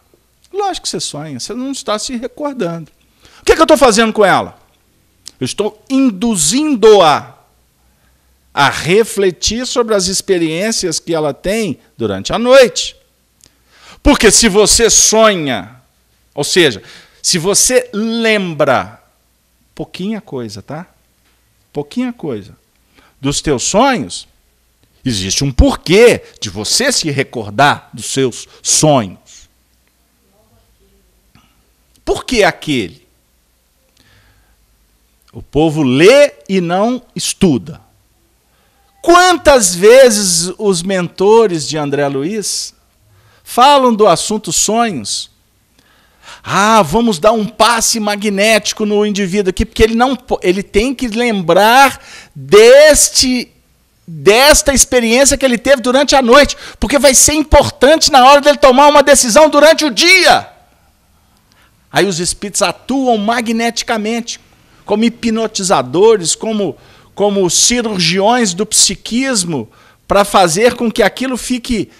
Lógico que você sonha, você não está se recordando. O que eu estou fazendo com ela? Eu estou induzindo-a a refletir sobre as experiências que ela tem durante a noite. Porque se você sonha, ou seja, se você lembra, pouquinha coisa, tá? Pouquinha coisa dos teus sonhos, existe um porquê de você se recordar dos seus sonhos. Por que aquele? O povo lê e não estuda. Quantas vezes os mentores de André Luiz falam do assunto sonhos? Ah, vamos dar um passe magnético no indivíduo aqui, porque ele tem que lembrar desta experiência que ele teve durante a noite, porque vai ser importante na hora dele tomar uma decisão durante o dia. Aí os espíritos atuam magneticamente, como hipnotizadores, como cirurgiões do psiquismo, para fazer com que aquilo fique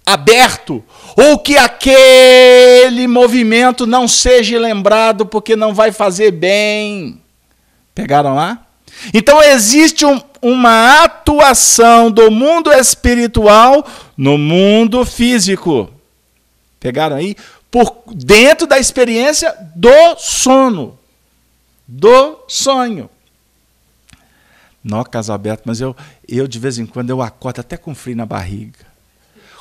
aberto, ou que aquele movimento não seja lembrado porque não vai fazer bem. Pegaram lá? Então existe uma atuação do mundo espiritual no mundo físico. Pegaram aí? Por dentro da experiência do sono, do sonho. Não, Casalberto, mas eu de vez em quando eu acordo até com frio na barriga.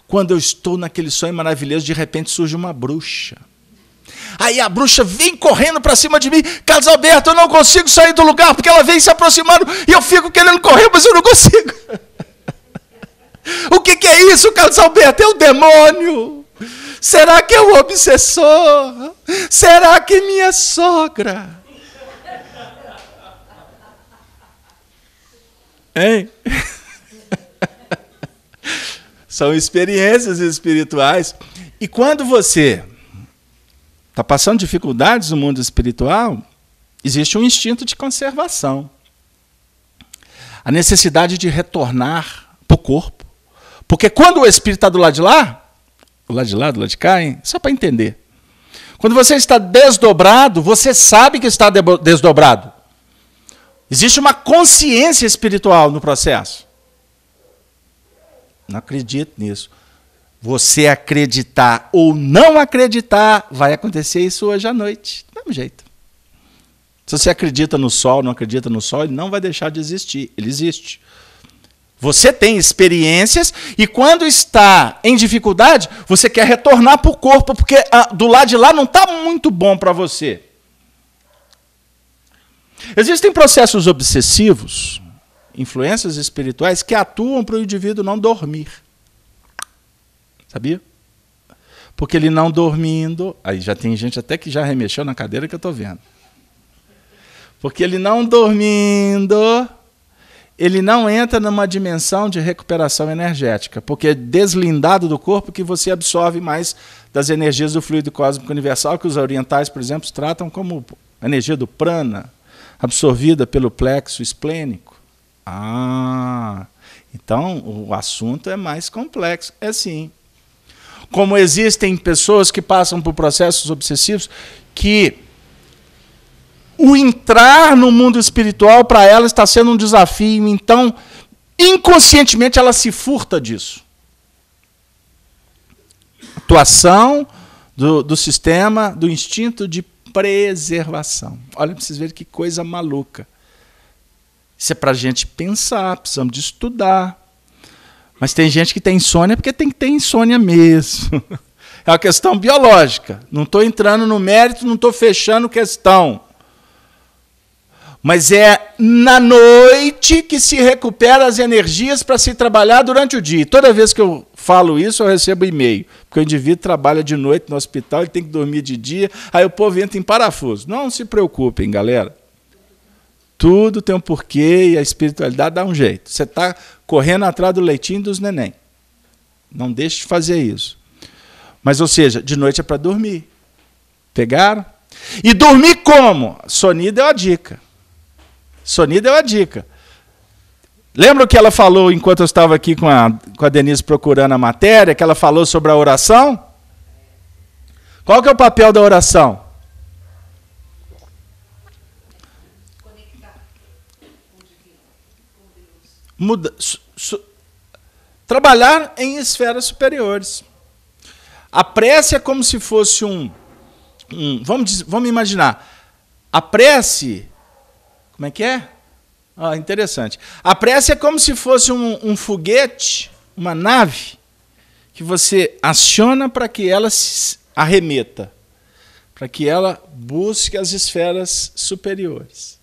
Quando eu estou naquele sonho maravilhoso, de repente surge uma bruxa. Aí a bruxa vem correndo para cima de mim. Carlos Alberto, eu não consigo sair do lugar, porque ela vem se aproximando e eu fico querendo correr, mas eu não consigo. O que é isso, Carlos Alberto? É o demônio. Será que é o obsessor? Será que é minha sogra? Hein? São experiências espirituais. E quando você está passando dificuldades no mundo espiritual, existe um instinto de conservação. A necessidade de retornar para o corpo. Porque quando o espírito está do lado de lá, do lado de cá, hein? Só para entender. Quando você está desdobrado, você sabe que está desdobrado. Existe uma consciência espiritual no processo. Não acredito nisso. Você acreditar ou não acreditar, vai acontecer isso hoje à noite. Do mesmo jeito. Se você acredita no sol, não acredita no sol, ele não vai deixar de existir. Ele existe. Você tem experiências e quando está em dificuldade, você quer retornar para o corpo, porque do lado de lá não está muito bom para você. Existem processos obsessivos, influências espirituais, que atuam para o indivíduo não dormir. Sabia? Porque ele não dormindo... Aí já tem gente até que já remexeu na cadeira que eu estou vendo. Porque ele não dormindo, ele não entra numa dimensão de recuperação energética, porque é deslindado do corpo que você absorve mais das energias do fluido cósmico universal, que os orientais, por exemplo, tratam como a energia do prana, absorvida pelo plexo esplênico. Então o assunto é mais complexo. É sim. Como existem pessoas que passam por processos obsessivos que o entrar no mundo espiritual para ela está sendo um desafio, então inconscientemente ela se furta disso. Atuação do sistema, do instinto de preservação. Olha, para vocês verem que coisa maluca. Isso é para a gente pensar, precisamos de estudar. Mas tem gente que tem insônia porque tem que ter insônia mesmo. É uma questão biológica. Não estou entrando no mérito, não estou fechando questão. Mas é na noite que se recupera as energias para se trabalhar durante o dia. E toda vez que eu falo isso, eu recebo e-mail. Porque o indivíduo trabalha de noite no hospital, ele tem que dormir de dia, aí o povo entra em parafuso. Não se preocupem, galera. Tudo tem um porquê e a espiritualidade dá um jeito. Você está correndo atrás do leitinho dos neném. Não deixe de fazer isso. Mas, ou seja, de noite é para dormir. Pegaram? E dormir como? Soni deu a dica. Soni deu a dica. Lembra o que ela falou enquanto eu estava aqui com a Denise procurando a matéria, que ela falou sobre a oração? Qual que é o papel da oração? Trabalhar em esferas superiores. A prece é como se fosse vamos imaginar, a prece, como é que é? Interessante. A prece é como se fosse um foguete, uma nave, que você aciona para que ela se arremeta, para que ela busque as esferas superiores.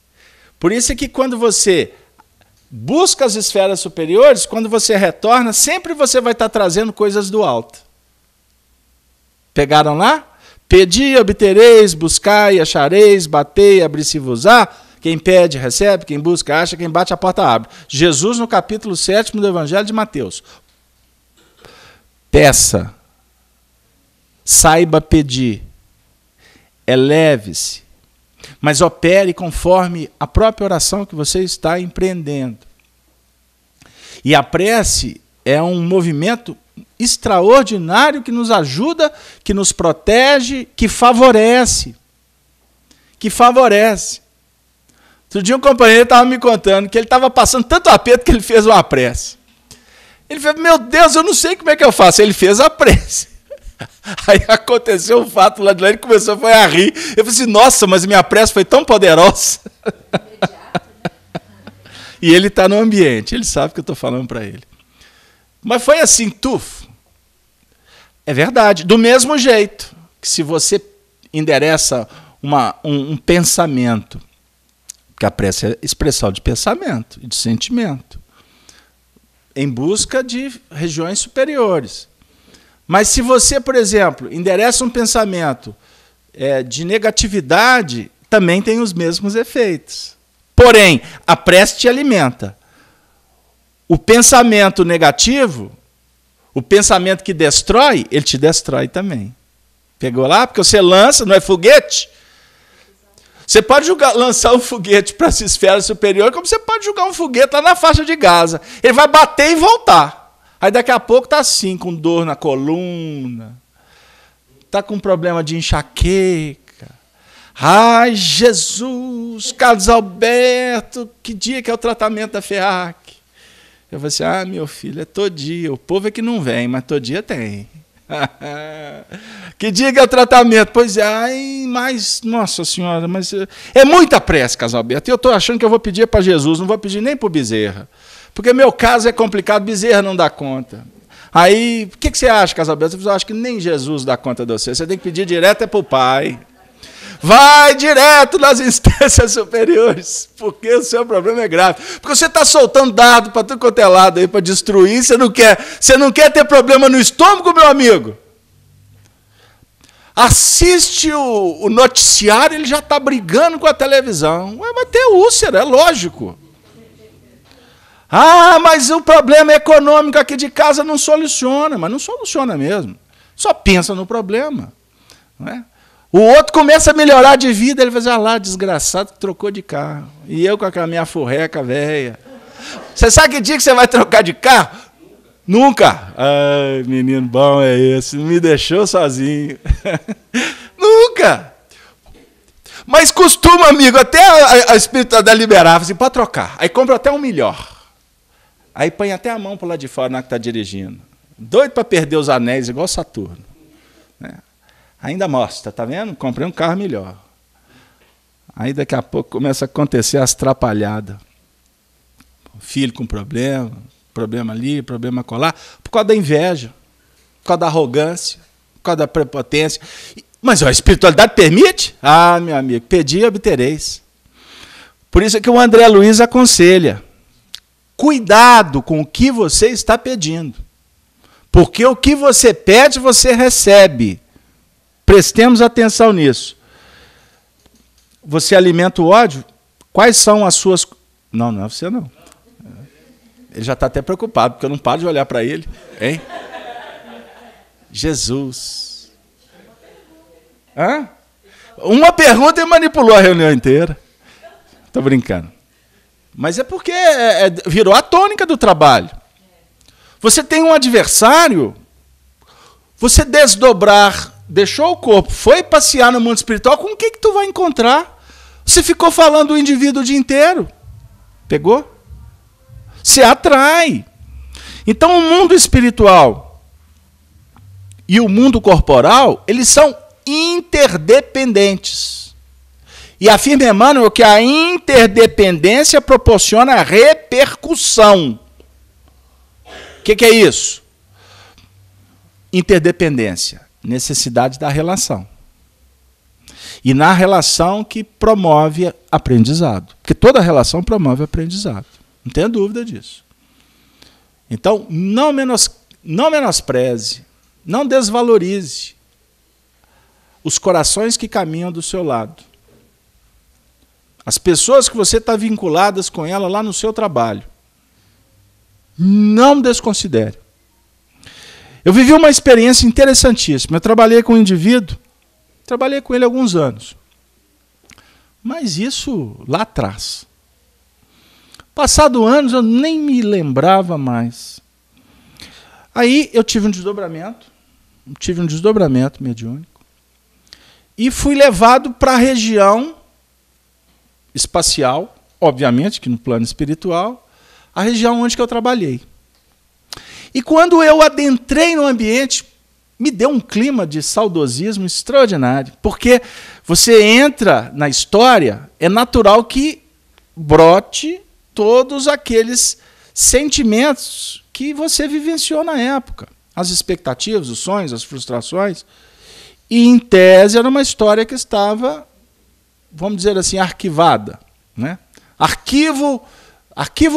Por isso é que quando você busca as esferas superiores, quando você retorna, sempre você vai estar trazendo coisas do alto. Pegaram lá? Pedi, obtereis, buscai, achareis, batei, abri-se-vos-á. Quem pede, recebe, quem busca, acha, quem bate, a porta abre. Jesus, no capítulo 7 do Evangelho de Mateus. Peça, saiba pedir, eleve-se, mas opere conforme a própria oração que você está empreendendo. E a prece é um movimento extraordinário que nos ajuda, que nos protege, que favorece. Que favorece. Outro dia um companheiro estava me contando que ele estava passando tanto aperto que ele fez uma prece. Ele falou, meu Deus, eu não sei como é que eu faço. Ele fez a prece. Aí aconteceu um fato lá de lá, ele começou a rir. Eu falei assim, nossa, mas minha prece foi tão poderosa. E ele está no ambiente, ele sabe que eu estou falando para ele. Mas foi assim, tufo. É verdade. Do mesmo jeito que se você endereça um pensamento, porque a prece é expressão de pensamento e de sentimento, em busca de regiões superiores. Mas se você, por exemplo, endereça um pensamento de negatividade, também tem os mesmos efeitos. Porém, a prece te alimenta. O pensamento negativo, o pensamento que destrói, ele te destrói também. Pegou lá? Porque você lança, não é foguete? Você pode lançar um foguete para as esferas superiores, como você pode jogar um foguete lá na faixa de Gaza. Ele vai bater e voltar. Aí daqui a pouco está assim, com dor na coluna, está com problema de enxaqueca. Ai, Jesus, Carlos Alberto, que dia que é o tratamento da FEAC? Eu falei assim, meu filho, é todo dia. O povo é que não vem, mas todo dia tem. Que dia que é o tratamento? Pois é, mas, nossa senhora, mas é muita prece, Carlos Alberto. E eu estou achando que eu vou pedir para Jesus, não vou pedir nem para o Bezerra. Porque meu caso é complicado, Bezerra não dá conta. Aí, o que você acha, Carlos Alberto? Eu acho que nem Jesus dá conta de você. Você tem que pedir direto para o Pai. Vai direto nas instâncias superiores, porque o seu problema é grave. Porque você está soltando dado para tudo quanto é lado aí para destruir, você não quer ter problema no estômago, meu amigo? Assiste o noticiário, ele já está brigando com a televisão. Vai ter úlcera, é lógico. Mas o problema econômico aqui de casa não soluciona, mas não soluciona mesmo. Só pensa no problema, não é? O outro começa a melhorar de vida, ele vai dizer, lá, desgraçado, que trocou de carro. E eu com aquela minha furreca velha. Você sabe que dia que você vai trocar de carro? Nunca. Ai, menino bom é esse, me deixou sozinho. Nunca. Mas costuma, amigo, até a espiritualidade liberar, assim, pode trocar. Aí compra até um melhor. Aí põe até a mão para lá de fora na que está dirigindo. Doido para perder os anéis, igual Saturno. Né? Ainda mostra, tá vendo? Comprei um carro melhor. Aí daqui a pouco começa a acontecer as atrapalhadas. Filho com problema ali, problema colar, por causa da inveja, por causa da arrogância, por causa da prepotência. Mas a espiritualidade permite? Meu amigo, pedi e obtereis. Por isso é que o André Luiz aconselha. Cuidado com o que você está pedindo. Porque o que você pede, você recebe. Prestemos atenção nisso. Você alimenta o ódio? Quais são as suas... Não é você não. Ele já está até preocupado, porque eu não paro de olhar para ele. Hein? Jesus. Uma pergunta e manipulou a reunião inteira. Estou brincando. Mas é porque virou a tônica do trabalho. Você tem um adversário, você desdobrar, deixou o corpo, foi passear no mundo espiritual, com o que tu vai encontrar? Você ficou falando do indivíduo o dia inteiro. Pegou? Se atrai. Então o mundo espiritual e o mundo corporal, eles são interdependentes. E afirma Emmanuel que a interdependência proporciona repercussão. O que é isso? Interdependência, necessidade da relação. E na relação que promove aprendizado. Porque toda relação promove aprendizado. Não tenha dúvida disso. Então, não menospreze, não desvalorize os corações que caminham do seu lado. As pessoas que você está vinculadas com ela lá no seu trabalho. Não desconsidere. Eu vivi uma experiência interessantíssima. Eu trabalhei com um indivíduo, trabalhei com ele há alguns anos. Mas isso lá atrás. Passado anos, eu nem me lembrava mais. Aí eu tive um desdobramento mediúnico, e fui levado para a região espacial, obviamente que no plano espiritual, a região onde que eu trabalhei. E quando eu adentrei no ambiente, me deu um clima de saudosismo extraordinário, porque você entra na história, é natural que brote todos aqueles sentimentos que você vivenciou na época. As expectativas, os sonhos, as frustrações. E, em tese, era uma história que estava, vamos dizer assim, arquivada. Né? Arquivo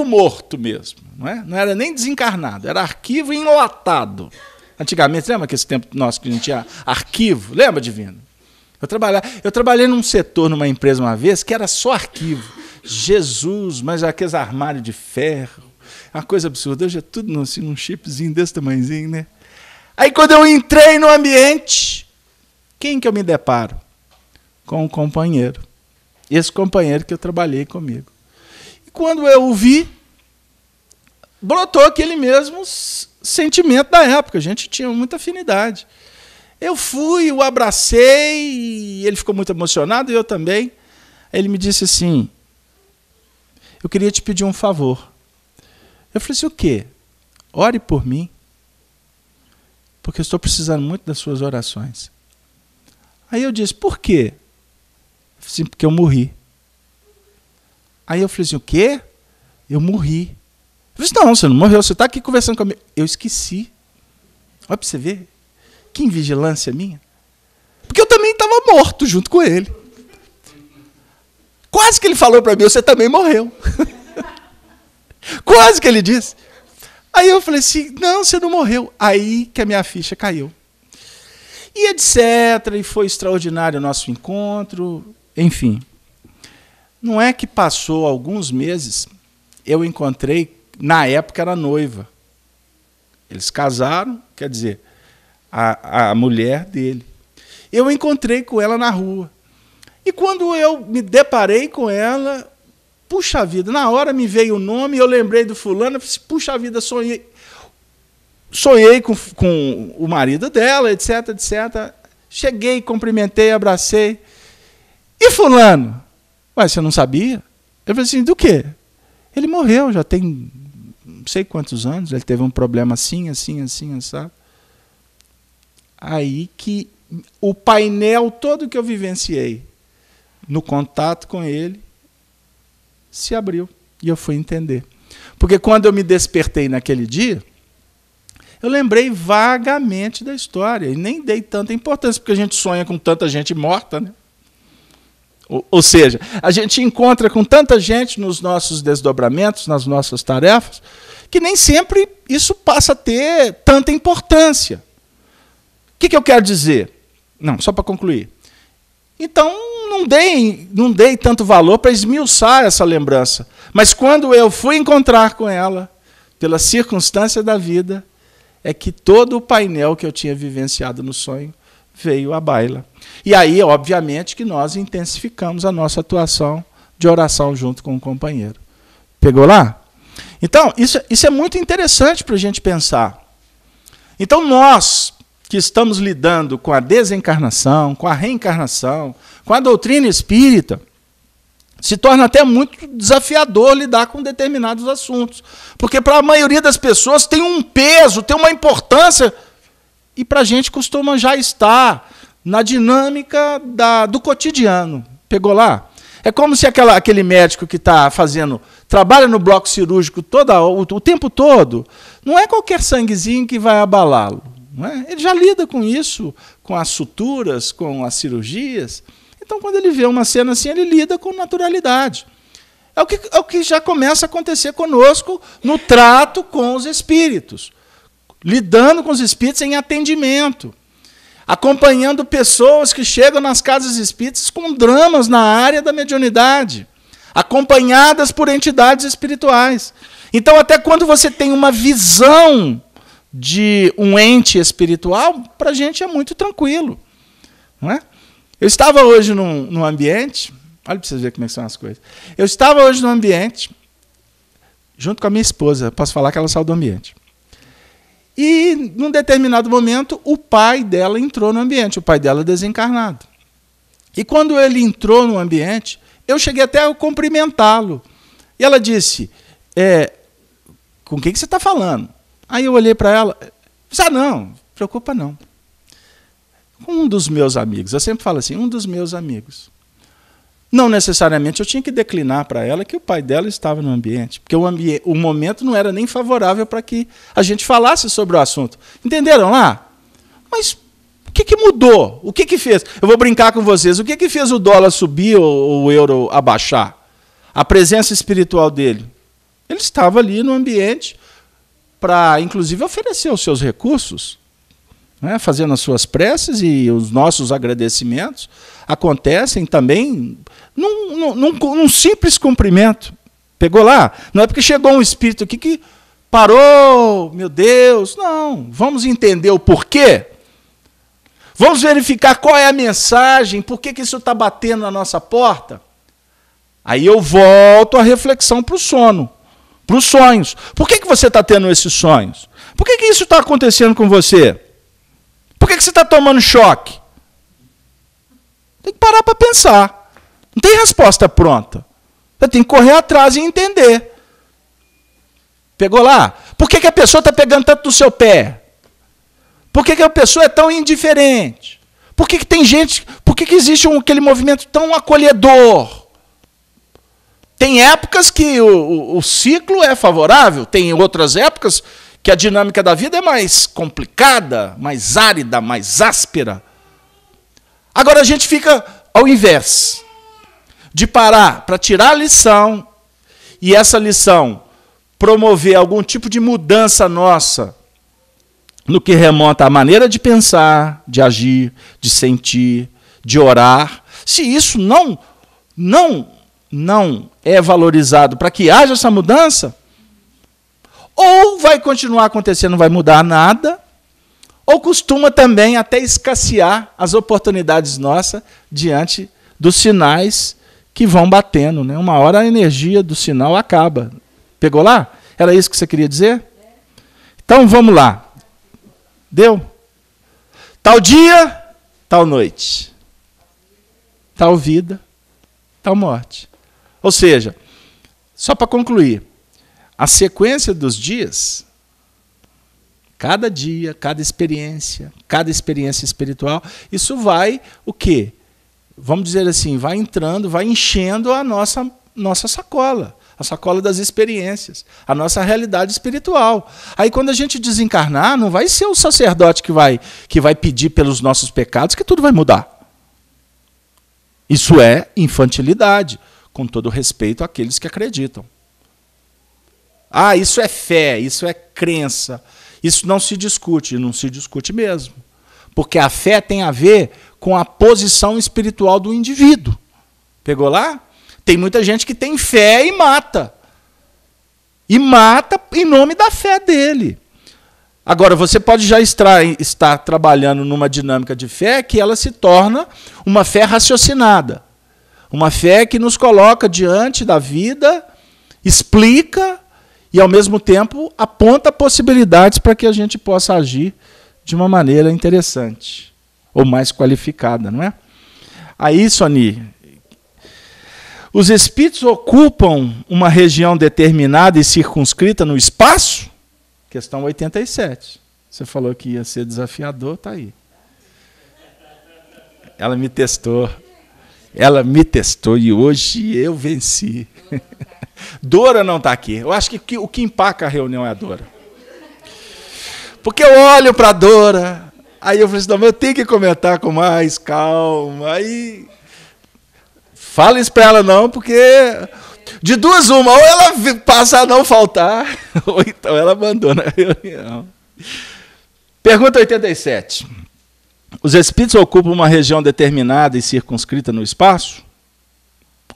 morto mesmo. Não era nem desencarnado, era arquivo enlatado. Antigamente, lembra que esse tempo nosso que a gente tinha arquivo? Lembra, Divino? Eu trabalhei num setor, numa empresa uma vez, que era só arquivo. Jesus, mas aqueles armários de ferro, uma coisa absurda. Hoje é tudo assim, num chipzinho desse tamanhozinho, né? Aí quando eu entrei no ambiente, quem que eu me deparo? Com um companheiro. Esse companheiro que eu trabalhei comigo. E quando eu o vi, brotou aquele mesmo sentimento da época. A gente tinha muita afinidade. Eu fui, o abracei, ele ficou muito emocionado, e eu também. Aí ele me disse assim: eu queria te pedir um favor. Eu falei assim: o quê? Ore por mim, porque eu estou precisando muito das suas orações. Aí eu disse: por quê? Eu falei assim: porque eu morri. Aí eu falei assim: o quê? Eu morri. Eu falei assim: não, você não morreu, você está aqui conversando comigo. Eu esqueci. Olha para você ver. Que invigilância minha. Porque eu também estava morto junto com ele. Quase que ele falou para mim: você também morreu. Quase que ele disse. Aí eu falei assim: não, você não morreu. Aí que a minha ficha caiu. E etc. E foi extraordinário o nosso encontro. Enfim. Não é que passou alguns meses, eu encontrei, na época era noiva. Eles casaram, quer dizer, a mulher dele. Eu encontrei com ela na rua. E quando eu me deparei com ela, puxa vida, na hora me veio o nome, eu lembrei do fulano, eu falei: puxa vida, sonhei com o marido dela, etc, etc. Cheguei, cumprimentei, abracei. E fulano? Ué, você não sabia? Eu falei assim: do quê? Ele morreu, já tem não sei quantos anos, ele teve um problema assim, sabe? Aí que o painel todo que eu vivenciei no contato com ele se abriu e eu fui entender. Porque quando eu me despertei naquele dia, eu lembrei vagamente da história e nem dei tanta importância, porque a gente sonha com tanta gente morta, né? Ou seja, a gente encontra com tanta gente nos nossos desdobramentos, nas nossas tarefas, que nem sempre isso passa a ter tanta importância. O que eu quero dizer? Não, só para concluir. Então, não dei tanto valor para esmiuçar essa lembrança. Mas quando eu fui encontrar com ela, pela circunstância da vida, é que todo o painel que eu tinha vivenciado no sonho veio à baila. E aí, obviamente, que nós intensificamos a nossa atuação de oração junto com o companheiro. Pegou lá? Então, isso é muito interessante para a gente pensar. Então, nós que estamos lidando com a desencarnação, com a reencarnação, com a doutrina espírita, se torna até muito desafiador lidar com determinados assuntos. Porque para a maioria das pessoas tem um peso, tem uma importância, e para a gente costuma já estar na dinâmica do cotidiano. Pegou lá? É como se aquele médico que está trabalha no bloco cirúrgico o tempo todo, não é qualquer sanguezinho que vai abalá-lo. Não é? Ele já lida com isso, com as suturas, com as cirurgias. Então, quando ele vê uma cena assim, ele lida com naturalidade. É o que já começa a acontecer conosco no trato com os espíritos. Lidando com os espíritos em atendimento. Acompanhando pessoas que chegam nas casas espíritas com dramas na área da mediunidade. Acompanhadas por entidades espirituais. Então, até quando você tem uma visão de um ente espiritual, para a gente é muito tranquilo. Não é? Eu estava hoje num ambiente, olha para vocês verem como é que são as coisas. Eu estava hoje num ambiente, junto com a minha esposa, posso falar que ela saiu do ambiente. E, num determinado momento, o pai dela entrou no ambiente, o pai dela desencarnado. E quando ele entrou no ambiente, eu cheguei até a cumprimentá-lo. E ela disse, com quem que você está falando? Aí eu olhei para ela, disse, não preocupa não. Um dos meus amigos, eu sempre falo assim, um dos meus amigos. Não necessariamente eu tinha que declinar para ela que o pai dela estava no ambiente, porque o momento não era nem favorável para que a gente falasse sobre o assunto. Entenderam lá? Mas o que mudou? O que fez? Eu vou brincar com vocês. O que fez o dólar subir ou o euro abaixar? A presença espiritual dele. Ele estava ali no ambiente para, inclusive, oferecer os seus recursos, né, fazendo as suas preces, e os nossos agradecimentos acontecem também num simples cumprimento. Pegou lá? Não é porque chegou um espírito aqui que parou, meu Deus. Não, vamos entender o porquê. Vamos verificar qual é a mensagem, por que isso está batendo na nossa porta. Aí eu volto a reflexão para o sono, para os sonhos. Por que você está tendo esses sonhos? Por que isso está acontecendo com você? Por que você está tomando choque? Tem que parar para pensar. Não tem resposta pronta. Você tem que correr atrás e entender. Pegou lá? Por que a pessoa está pegando tanto no seu pé? Por que a pessoa é tão indiferente? Por que tem gente... Por que existe aquele movimento tão acolhedor? Tem épocas que o ciclo é favorável, tem outras épocas que a dinâmica da vida é mais complicada, mais árida, mais áspera. Agora a gente fica ao invés de parar para tirar a lição e essa lição promover algum tipo de mudança nossa no que remonta à maneira de pensar, de agir, de sentir, de orar. Se isso não é valorizado para que haja essa mudança, ou vai continuar acontecendo, não vai mudar nada, ou costuma também até escassear as oportunidades nossas diante dos sinais que vão batendo, né? Uma hora a energia do sinal acaba. Pegou lá? Era isso que você queria dizer? Então vamos lá. Deu? Tal dia, tal noite. Tal vida, tal morte. Ou seja, só para concluir, a sequência dos dias, cada dia, cada experiência espiritual, isso vai o quê? Vamos dizer assim, vai entrando, vai enchendo a nossa sacola, a sacola das experiências, a nossa realidade espiritual. Aí quando a gente desencarnar, não vai ser o sacerdote que vai pedir pelos nossos pecados que tudo vai mudar. Isso é infantilidade, com todo respeito àqueles que acreditam. Ah, isso é fé, isso é crença. Isso não se discute mesmo. Porque a fé tem a ver com a posição espiritual do indivíduo. Pegou lá? Tem muita gente que tem fé e mata. E mata em nome da fé dele. Agora, você pode já estar trabalhando numa dinâmica de fé que ela se torna uma fé raciocinada. Uma fé que nos coloca diante da vida, explica e, ao mesmo tempo, aponta possibilidades para que a gente possa agir de uma maneira interessante ou mais qualificada, não é? Aí, Soni, os espíritos ocupam uma região determinada e circunscrita no espaço? Questão 87. Você falou que ia ser desafiador, está aí. Ela me testou. Ela me testou e hoje eu venci. Dora não está aqui. Eu acho que o que empaca a reunião é a Dora. Porque eu olho para a Dora, aí eu falei assim, não, eu tenho que comentar com mais calma. Aí, fala isso para ela não, porque de duas uma, ou ela passa a não faltar, ou então ela abandona a reunião. Pergunta 87. Os espíritos ocupam uma região determinada e circunscrita no espaço?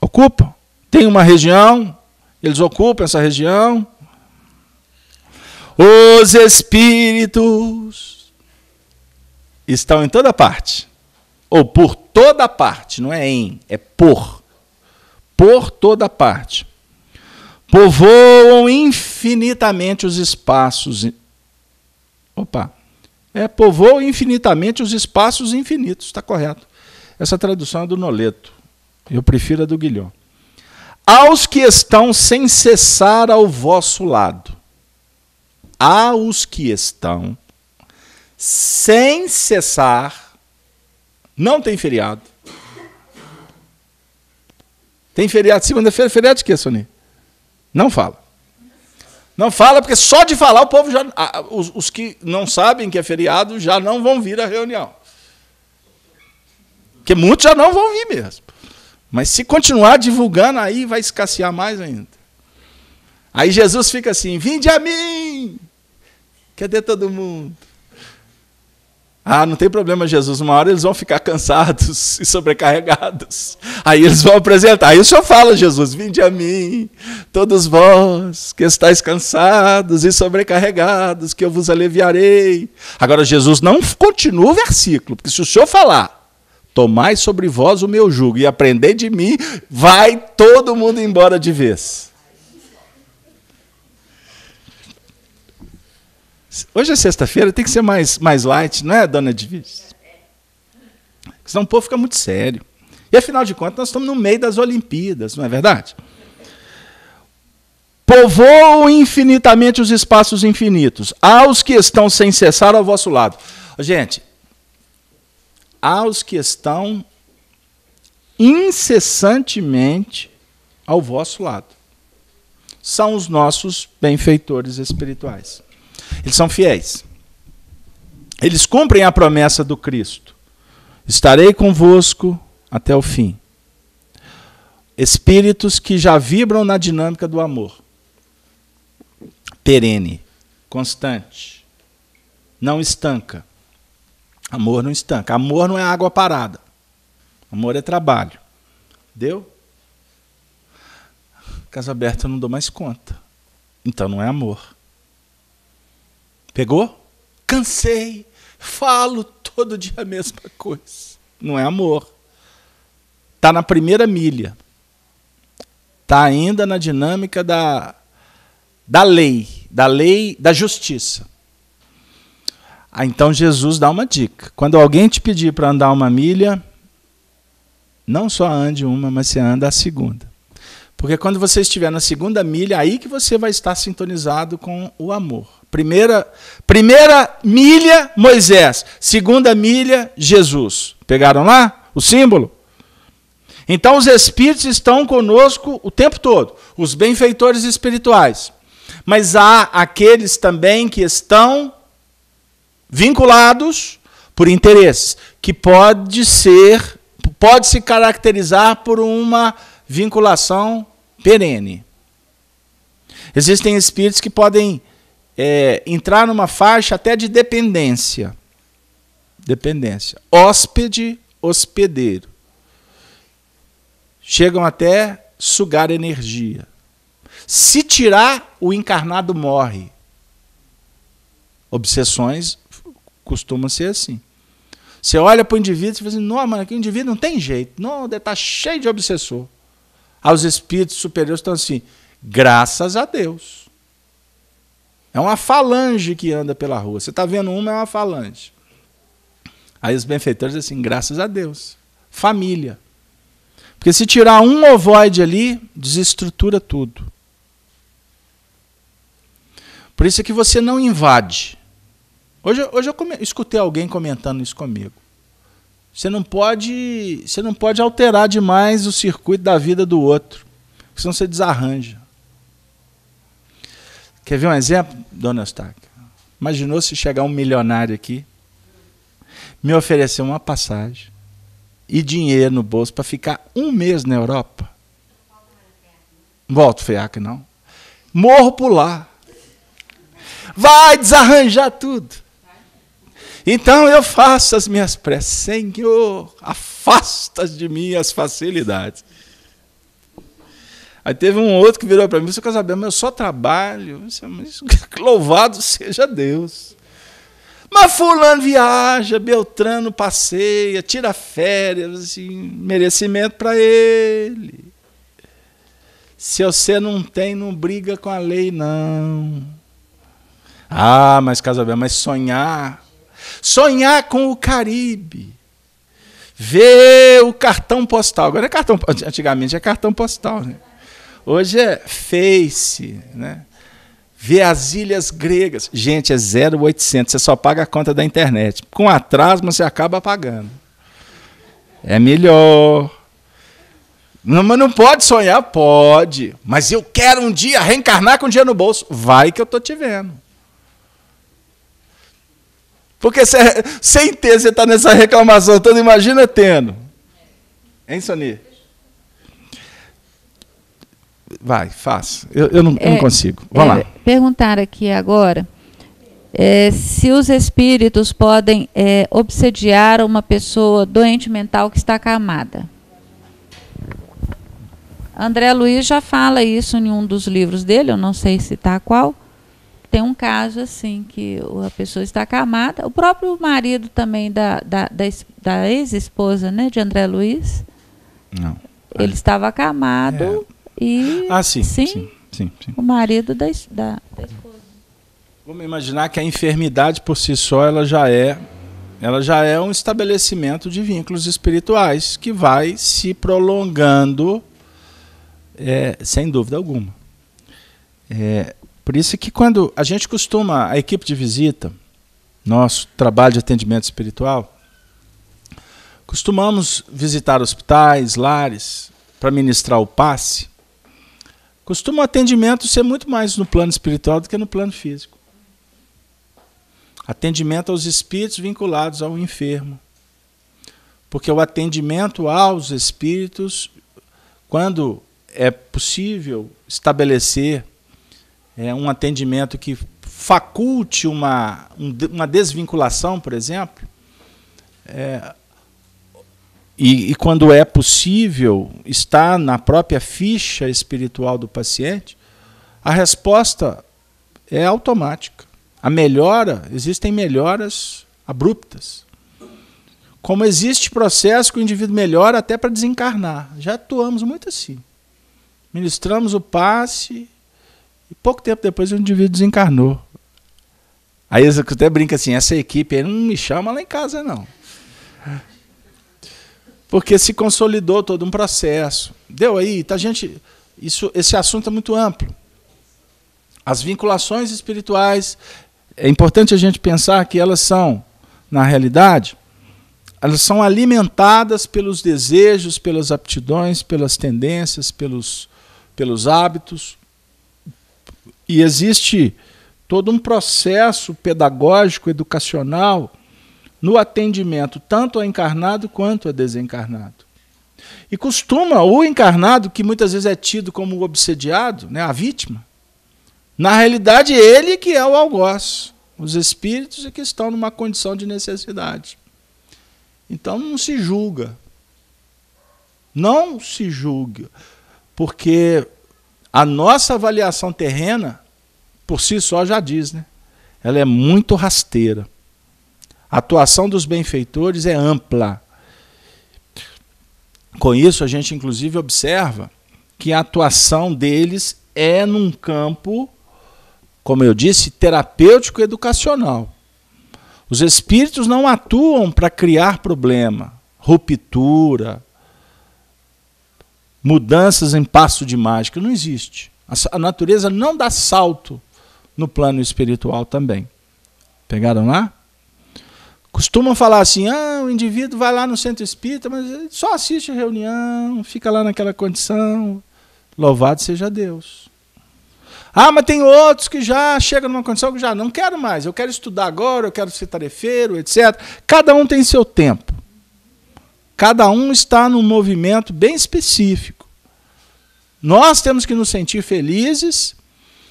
Ocupam. Tem uma região, eles ocupam essa região. Os espíritos estão em toda parte. Ou por toda parte, não é em, é por. Por toda parte. Povoam infinitamente os espaços. Povoam infinitamente os espaços infinitos. Está correto. Essa tradução é do Noleto. Eu prefiro a do Guilhom. Aos que estão sem cessar ao vosso lado. Aos que estão sem cessar. Não tem feriado. Tem feriado segunda-feira, feriado de quê, Soni? Não fala. Não fala, porque só de falar o povo já... Os que não sabem que é feriado já não vão vir à reunião. Porque muitos já não vão vir mesmo. Mas se continuar divulgando, aí vai escassear mais ainda. Aí Jesus fica assim, vinde a mim! Cadê todo mundo? Ah, não tem problema, Jesus. Uma hora eles vão ficar cansados e sobrecarregados. Aí eles vão apresentar. Aí o Senhor fala, Jesus, vinde a mim, todos vós que estáis cansados e sobrecarregados, que eu vos aliviarei. Agora, Jesus não continua o versículo, porque se o Senhor falar, tomai sobre vós o meu jugo e aprendei de mim, vai todo mundo embora de vez. Hoje é sexta-feira, tem que ser mais light, não é, dona Edviges? Senão o povo fica muito sério. E, afinal de contas, nós estamos no meio das Olimpíadas, não é verdade? Povoam infinitamente os espaços infinitos, aos que estão sem cessar ao vosso lado. Gente, aos que estão incessantemente ao vosso lado. São os nossos benfeitores espirituais. Eles são fiéis. Eles cumprem a promessa do Cristo. Estarei convosco até o fim. Espíritos que já vibram na dinâmica do amor. Perene, constante. Não estanca. Amor não estanca. Amor não é água parada. Amor é trabalho. Deu? Casa aberta eu não dou mais conta. Então não é amor. Pegou? Cansei. Falo todo dia a mesma coisa. Não é amor. Está na primeira milha. Está ainda na dinâmica da lei, da justiça. Então Jesus dá uma dica. Quando alguém te pedir para andar uma milha, não só ande uma, mas você anda a segunda. Porque quando você estiver na segunda milha, aí que você vai estar sintonizado com o amor. Primeira milha, Moisés. Segunda milha, Jesus. Pegaram lá o símbolo? Então os espíritos estão conosco o tempo todo. Os benfeitores espirituais. Mas há aqueles também que estão vinculados por interesses. Que pode se caracterizar por uma vinculação perene. Existem espíritos que podem entrar numa faixa até de dependência. Dependência. Hóspede, hospedeiro. Chegam até sugar energia. Se tirar, o encarnado morre. Obsessões costumam ser assim. Você olha para o indivíduo e fala assim, não, mano, aquele indivíduo não tem jeito. Não, deve estar cheio de obsessor. Aí os espíritos superiores estão assim, graças a Deus. É uma falange que anda pela rua. Você está vendo uma, é uma falange. Aí os benfeitores dizem assim, graças a Deus. Família. Porque se tirar um ovoide ali, desestrutura tudo. Por isso é que você não invade. Hoje eu escutei alguém comentando isso comigo. Você não pode alterar demais o circuito da vida do outro, senão você desarranja. Quer ver um exemplo, dona Eustáquia? Imaginou se chegar um milionário aqui, me oferecer uma passagem e dinheiro no bolso para ficar um mês na Europa? Não volto FEAC, não. Morro por lá. Vai desarranjar tudo. Então eu faço as minhas preces. Senhor, afasta de mim as facilidades. Aí teve um outro que virou para mim, seu Casabel, mas eu só trabalho. Louvado seja Deus. Mas fulano viaja, Beltrano passeia, tira férias, assim, merecimento para ele. Se você não tem, não briga com a lei, não. Ah, mas Casabel, mas sonhar com o Caribe, ver o cartão postal. Agora é cartão, antigamente é cartão postal, né? Hoje é Face, né? Ver as ilhas gregas. Gente, é 0,800, você só paga a conta da internet. Com atraso, mas você acaba pagando. É melhor. Não, mas não pode sonhar? Pode. Mas eu quero um dia reencarnar com dinheiro no bolso. Vai que eu estou te vendo. Porque sem ter, você está nessa reclamação toda, imagina tendo. Hein, Soni? Vai, faça. Eu não consigo. Vamos lá. Perguntar aqui agora se os espíritos podem obsediar uma pessoa doente mental que está acamada. André Luiz já fala isso em um dos livros dele, eu não sei citar qual. Tem um caso assim, que a pessoa está acamada. O próprio marido também da ex-esposa, né, de André Luiz. Não. Ele estava acamado e... Ah, sim. O marido da esposa. Vamos imaginar que a enfermidade por si só ela já é um estabelecimento de vínculos espirituais que vai se prolongando sem dúvida alguma. Por isso que quando a gente costuma, a equipe de visita, nosso trabalho de atendimento espiritual, costumamos visitar hospitais, lares, para ministrar o passe. Costuma o atendimento ser muito mais no plano espiritual do que no plano físico. Atendimento aos espíritos vinculados ao enfermo. Porque o atendimento aos espíritos, quando é possível estabelecer um atendimento que faculte uma desvinculação, por exemplo, e quando é possível, está na própria ficha espiritual do paciente, a resposta é automática. Existem melhoras abruptas. Como existe processo que o indivíduo melhora até para desencarnar. Já atuamos muito assim. Ministramos o passe e pouco tempo depois o indivíduo desencarnou. Aí eu até brinco assim, essa equipe aí não me chama lá em casa, não. Porque se consolidou todo um processo. Deu aí, tá, gente? Esse assunto é muito amplo. As vinculações espirituais, é importante a gente pensar que elas são, na realidade, elas são alimentadas pelos desejos, pelas aptidões, pelas tendências, pelos hábitos. E existe todo um processo pedagógico, educacional, no atendimento, tanto a encarnado quanto a desencarnado. E costuma o encarnado, que muitas vezes é tido como o obsediado, né, a vítima, na realidade ele que é o algoz. Os espíritos é que estão numa condição de necessidade. Então não se julga. Não se julga. Porque a nossa avaliação terrena, por si só, já diz, né? ela é muito rasteira. A atuação dos benfeitores é ampla. Com isso, a gente inclusive observa que a atuação deles é num campo, como eu disse, terapêutico e educacional. Os espíritos não atuam para criar problema, ruptura, mudanças em passo de mágica. Não existe. A natureza não dá salto no plano espiritual também. Pegaram lá? Costumam falar assim, o indivíduo vai lá no centro espírita, mas ele só assiste a reunião, fica lá naquela condição. Louvado seja Deus. Mas tem outros que já chegam numa condição que já não quero mais, eu quero estudar agora, eu quero ser tarefeiro, etc. Cada um tem seu tempo. Cada um está num movimento bem específico. Nós temos que nos sentir felizes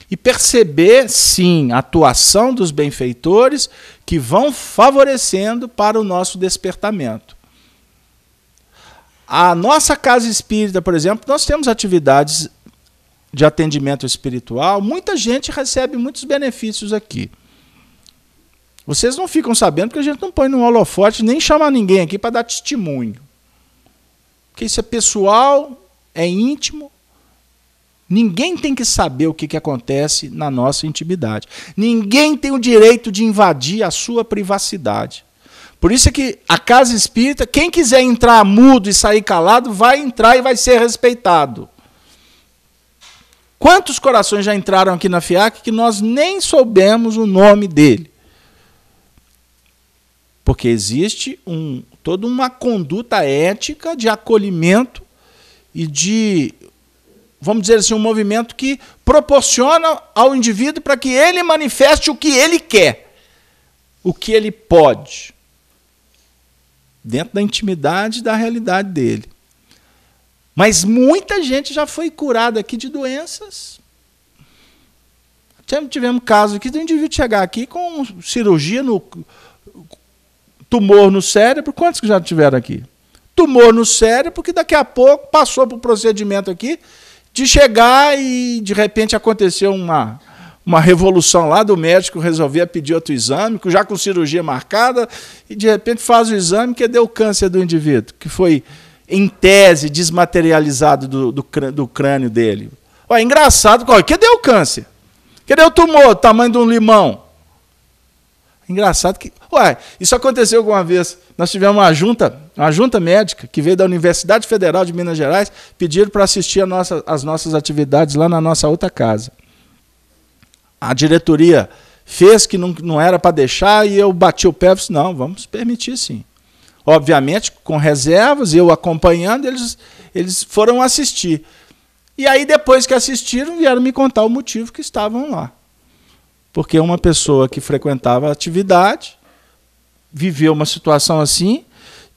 e perceber, sim, a atuação dos benfeitores que vão favorecendo para o nosso despertamento. A nossa casa espírita, por exemplo, nós temos atividades de atendimento espiritual, muita gente recebe muitos benefícios aqui. Vocês não ficam sabendo porque a gente não põe no holofote, nem chama ninguém aqui para dar testemunho. Porque isso é pessoal, é íntimo. Ninguém tem que saber o que acontece na nossa intimidade. Ninguém tem o direito de invadir a sua privacidade. Por isso é que a casa espírita, quem quiser entrar mudo e sair calado, vai entrar e vai ser respeitado. Quantos corações já entraram aqui na FIAC que nós nem soubemos o nome dele? Porque existe toda uma conduta ética de acolhimento e de, vamos dizer assim, um movimento que proporciona ao indivíduo para que ele manifeste o que ele quer, o que ele pode, dentro da intimidade da realidade dele. Mas muita gente já foi curada aqui de doenças. Tivemos casos aqui do indivíduo chegar aqui com cirurgia no tumor no cérebro. Quantos que já tiveram aqui? Tumor no cérebro, que daqui a pouco passou para o procedimento aqui de chegar e de repente aconteceu uma revolução lá do médico, resolvia pedir outro exame, já com cirurgia marcada, e de repente faz o exame que deu câncer do indivíduo, que foi, em tese, desmaterializado do crânio dele. Ué, engraçado, cadê o câncer? Cadê o tumor, tamanho de um limão? Engraçado que... isso aconteceu alguma vez. Nós tivemos uma junta médica que veio da Universidade Federal de Minas Gerais, pediram para assistir as nossas atividades lá na nossa outra casa. A diretoria fez que não era para deixar e eu bati o pé e disse, não, vamos permitir sim. Obviamente, com reservas, eu acompanhando, eles foram assistir. E aí, depois que assistiram, vieram me contar o motivo que estavam lá. Porque uma pessoa que frequentava a atividade viveu uma situação assim,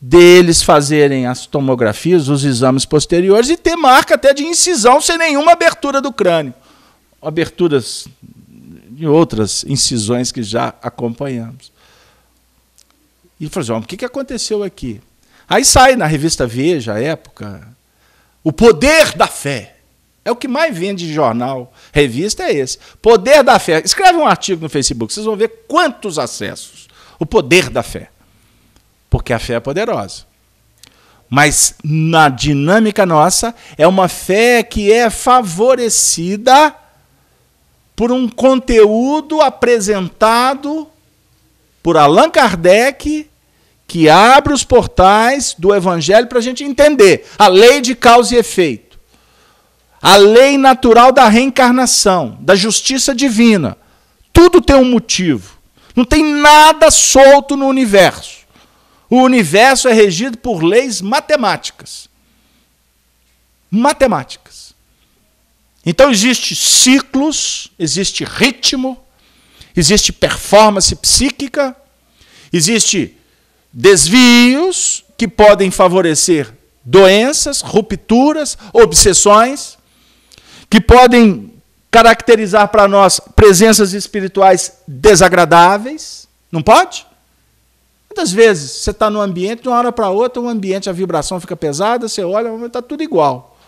deles fazerem as tomografias, os exames posteriores, e ter marca até de incisão sem nenhuma abertura do crânio. Aberturas de outras incisões que já acompanhamos. E falou assim, o que aconteceu aqui? Aí sai na revista Veja, à época, o poder da fé. É o que mais vende de jornal, revista é esse. Poder da fé. Escreve um artigo no Facebook, vocês vão ver quantos acessos. O poder da fé. Porque a fé é poderosa. Mas na dinâmica nossa, é uma fé que é favorecida por um conteúdo apresentado por Allan Kardec, que abre os portais do Evangelho para a gente entender a lei de causa e efeito, a lei natural da reencarnação, da justiça divina. Tudo tem um motivo. Não tem nada solto no universo. O universo é regido por leis matemáticas. Matemáticas. Então existe ciclos, existe ritmo, existe performance psíquica, existe desvios que podem favorecer doenças, rupturas, obsessões, que podem caracterizar para nós presenças espirituais desagradáveis. Não pode? Muitas vezes você está num ambiente, de uma hora para outra, o ambiente, a vibração fica pesada, você olha, está tudo igual.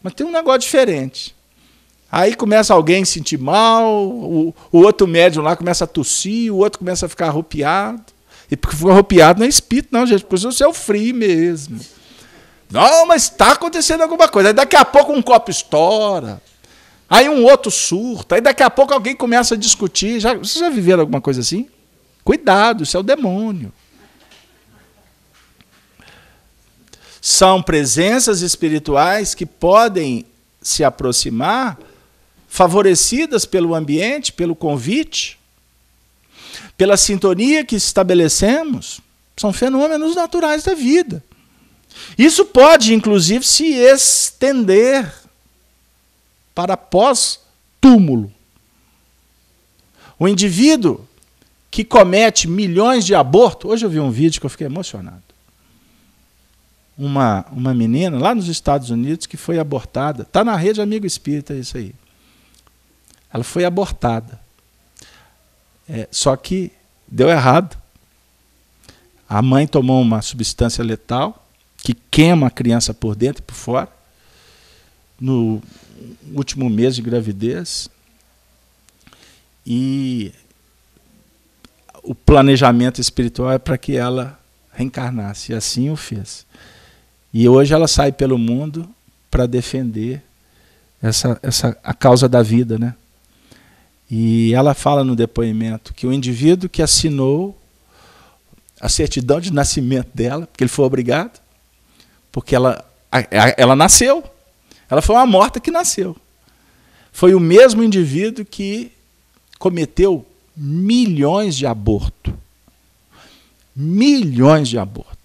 Mas tem um negócio diferente. Aí começa alguém a sentir mal, o outro médium lá começa a tossir, o outro começa a ficar arrupiado. E porque ficou arrupiado não é espírito, não, gente, porque você é o frio mesmo. Não, mas está acontecendo alguma coisa. Aí daqui a pouco um copo estoura, aí um outro surta, aí daqui a pouco alguém começa a discutir. Vocês já viveram alguma coisa assim? Cuidado, isso é o demônio. São presenças espirituais que podem se aproximar, favorecidas pelo ambiente, pelo convite, pela sintonia que estabelecemos. São fenômenos naturais da vida. Isso pode, inclusive, se estender para pós-túmulo. O indivíduo que comete milhões de abortos... Hoje eu vi um vídeo que eu fiquei emocionado. Uma menina lá nos Estados Unidos que foi abortada. Está na rede Amigo Espírita isso aí. Ela foi abortada. Só que deu errado. A mãe tomou uma substância letal que queima a criança por dentro e por fora. No último mês de gravidez. E o planejamento espiritual é para que ela reencarnasse. E assim o fez. E hoje ela sai pelo mundo para defender a causa da vida, né? E ela fala no depoimento que o indivíduo que assinou a certidão de nascimento dela, porque ele foi obrigado, porque ela nasceu, ela foi uma morta que nasceu. Foi o mesmo indivíduo que cometeu milhões de abortos. Milhões de abortos.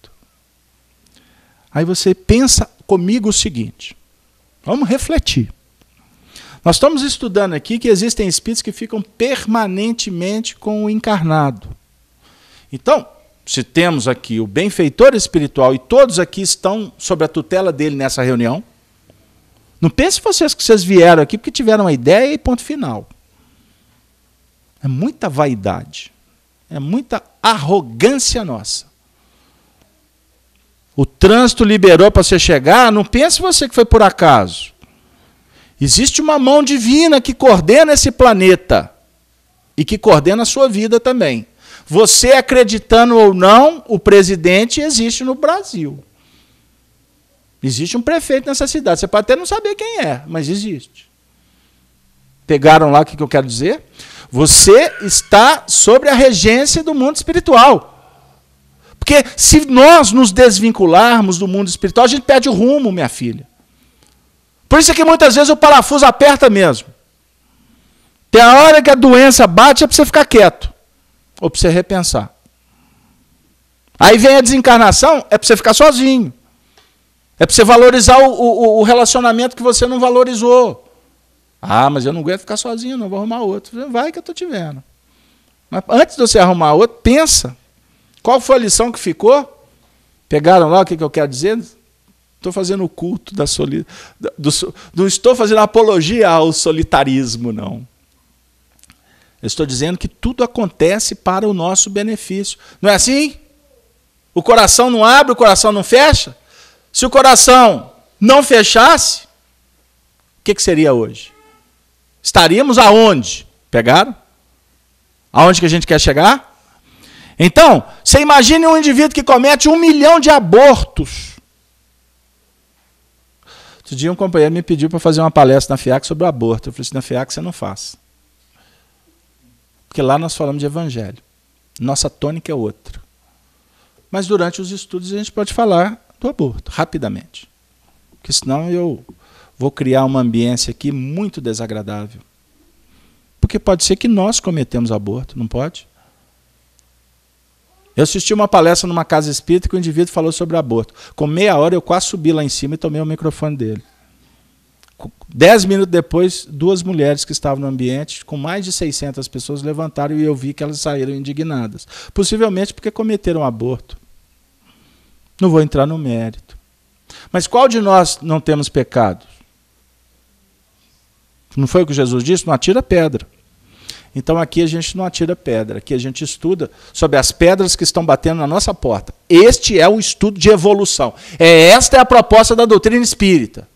Aí você pensa comigo o seguinte, vamos refletir. Nós estamos estudando aqui que existem espíritos que ficam permanentemente com o encarnado. Então, se temos aqui o benfeitor espiritual e todos aqui estão sob a tutela dele nessa reunião, não pense vocês que vocês vieram aqui porque tiveram uma ideia e ponto final. É muita vaidade, é muita arrogância nossa. O trânsito liberou para você chegar, não pense você que foi por acaso. Existe uma mão divina que coordena esse planeta e que coordena a sua vida também. Você acreditando ou não, o presidente existe no Brasil. Existe um prefeito nessa cidade. Você pode até não saber quem é, mas existe. Pegaram lá o que eu quero dizer? Você está sobre a regência do mundo espiritual. Porque se nós nos desvincularmos do mundo espiritual, a gente perde o rumo, minha filha. Por isso é que muitas vezes o parafuso aperta mesmo. Tem a hora que a doença bate, é para você ficar quieto. Ou para você repensar. Aí vem a desencarnação, é para você ficar sozinho. É para você valorizar o relacionamento que você não valorizou. Ah, mas eu não aguento ficar sozinho, não, vou arrumar outro. Vai que eu estou te vendo. Mas antes de você arrumar outro, pensa. Qual foi a lição que ficou? Pegaram lá o que eu quero dizer? Estou fazendo o culto da solidão. Não estou fazendo apologia ao solitarismo, não. Eu estou dizendo que tudo acontece para o nosso benefício. Não é assim? O coração não abre, o coração não fecha? Se o coração não fechasse, o que seria hoje? Estaríamos aonde? Pegaram? Aonde que a gente quer chegar? Então, você imagine um indivíduo que comete 1 milhão de abortos. Outro dia um companheiro me pediu para fazer uma palestra na FIAC sobre o aborto. Eu falei assim, na FIAC você não faz. Porque lá nós falamos de evangelho. Nossa tônica é outra. Mas durante os estudos a gente pode falar do aborto, rapidamente. Porque senão eu vou criar uma ambiência aqui muito desagradável. Porque pode ser que nós cometemos aborto, não pode? Eu assisti uma palestra numa casa espírita que o indivíduo falou sobre aborto. Com meia hora eu quase subi lá em cima e tomei o microfone dele. 10 minutos depois, 2 mulheres que estavam no ambiente, com mais de 600 pessoas, levantaram e eu vi que elas saíram indignadas. Possivelmente porque cometeram aborto. Não vou entrar no mérito. Mas qual de nós não temos pecado? Não foi o que Jesus disse? Não atira pedra. Então aqui a gente não atira pedra, aqui a gente estuda sobre as pedras que estão batendo na nossa porta. Este é o estudo de evolução. Esta é a proposta da doutrina espírita.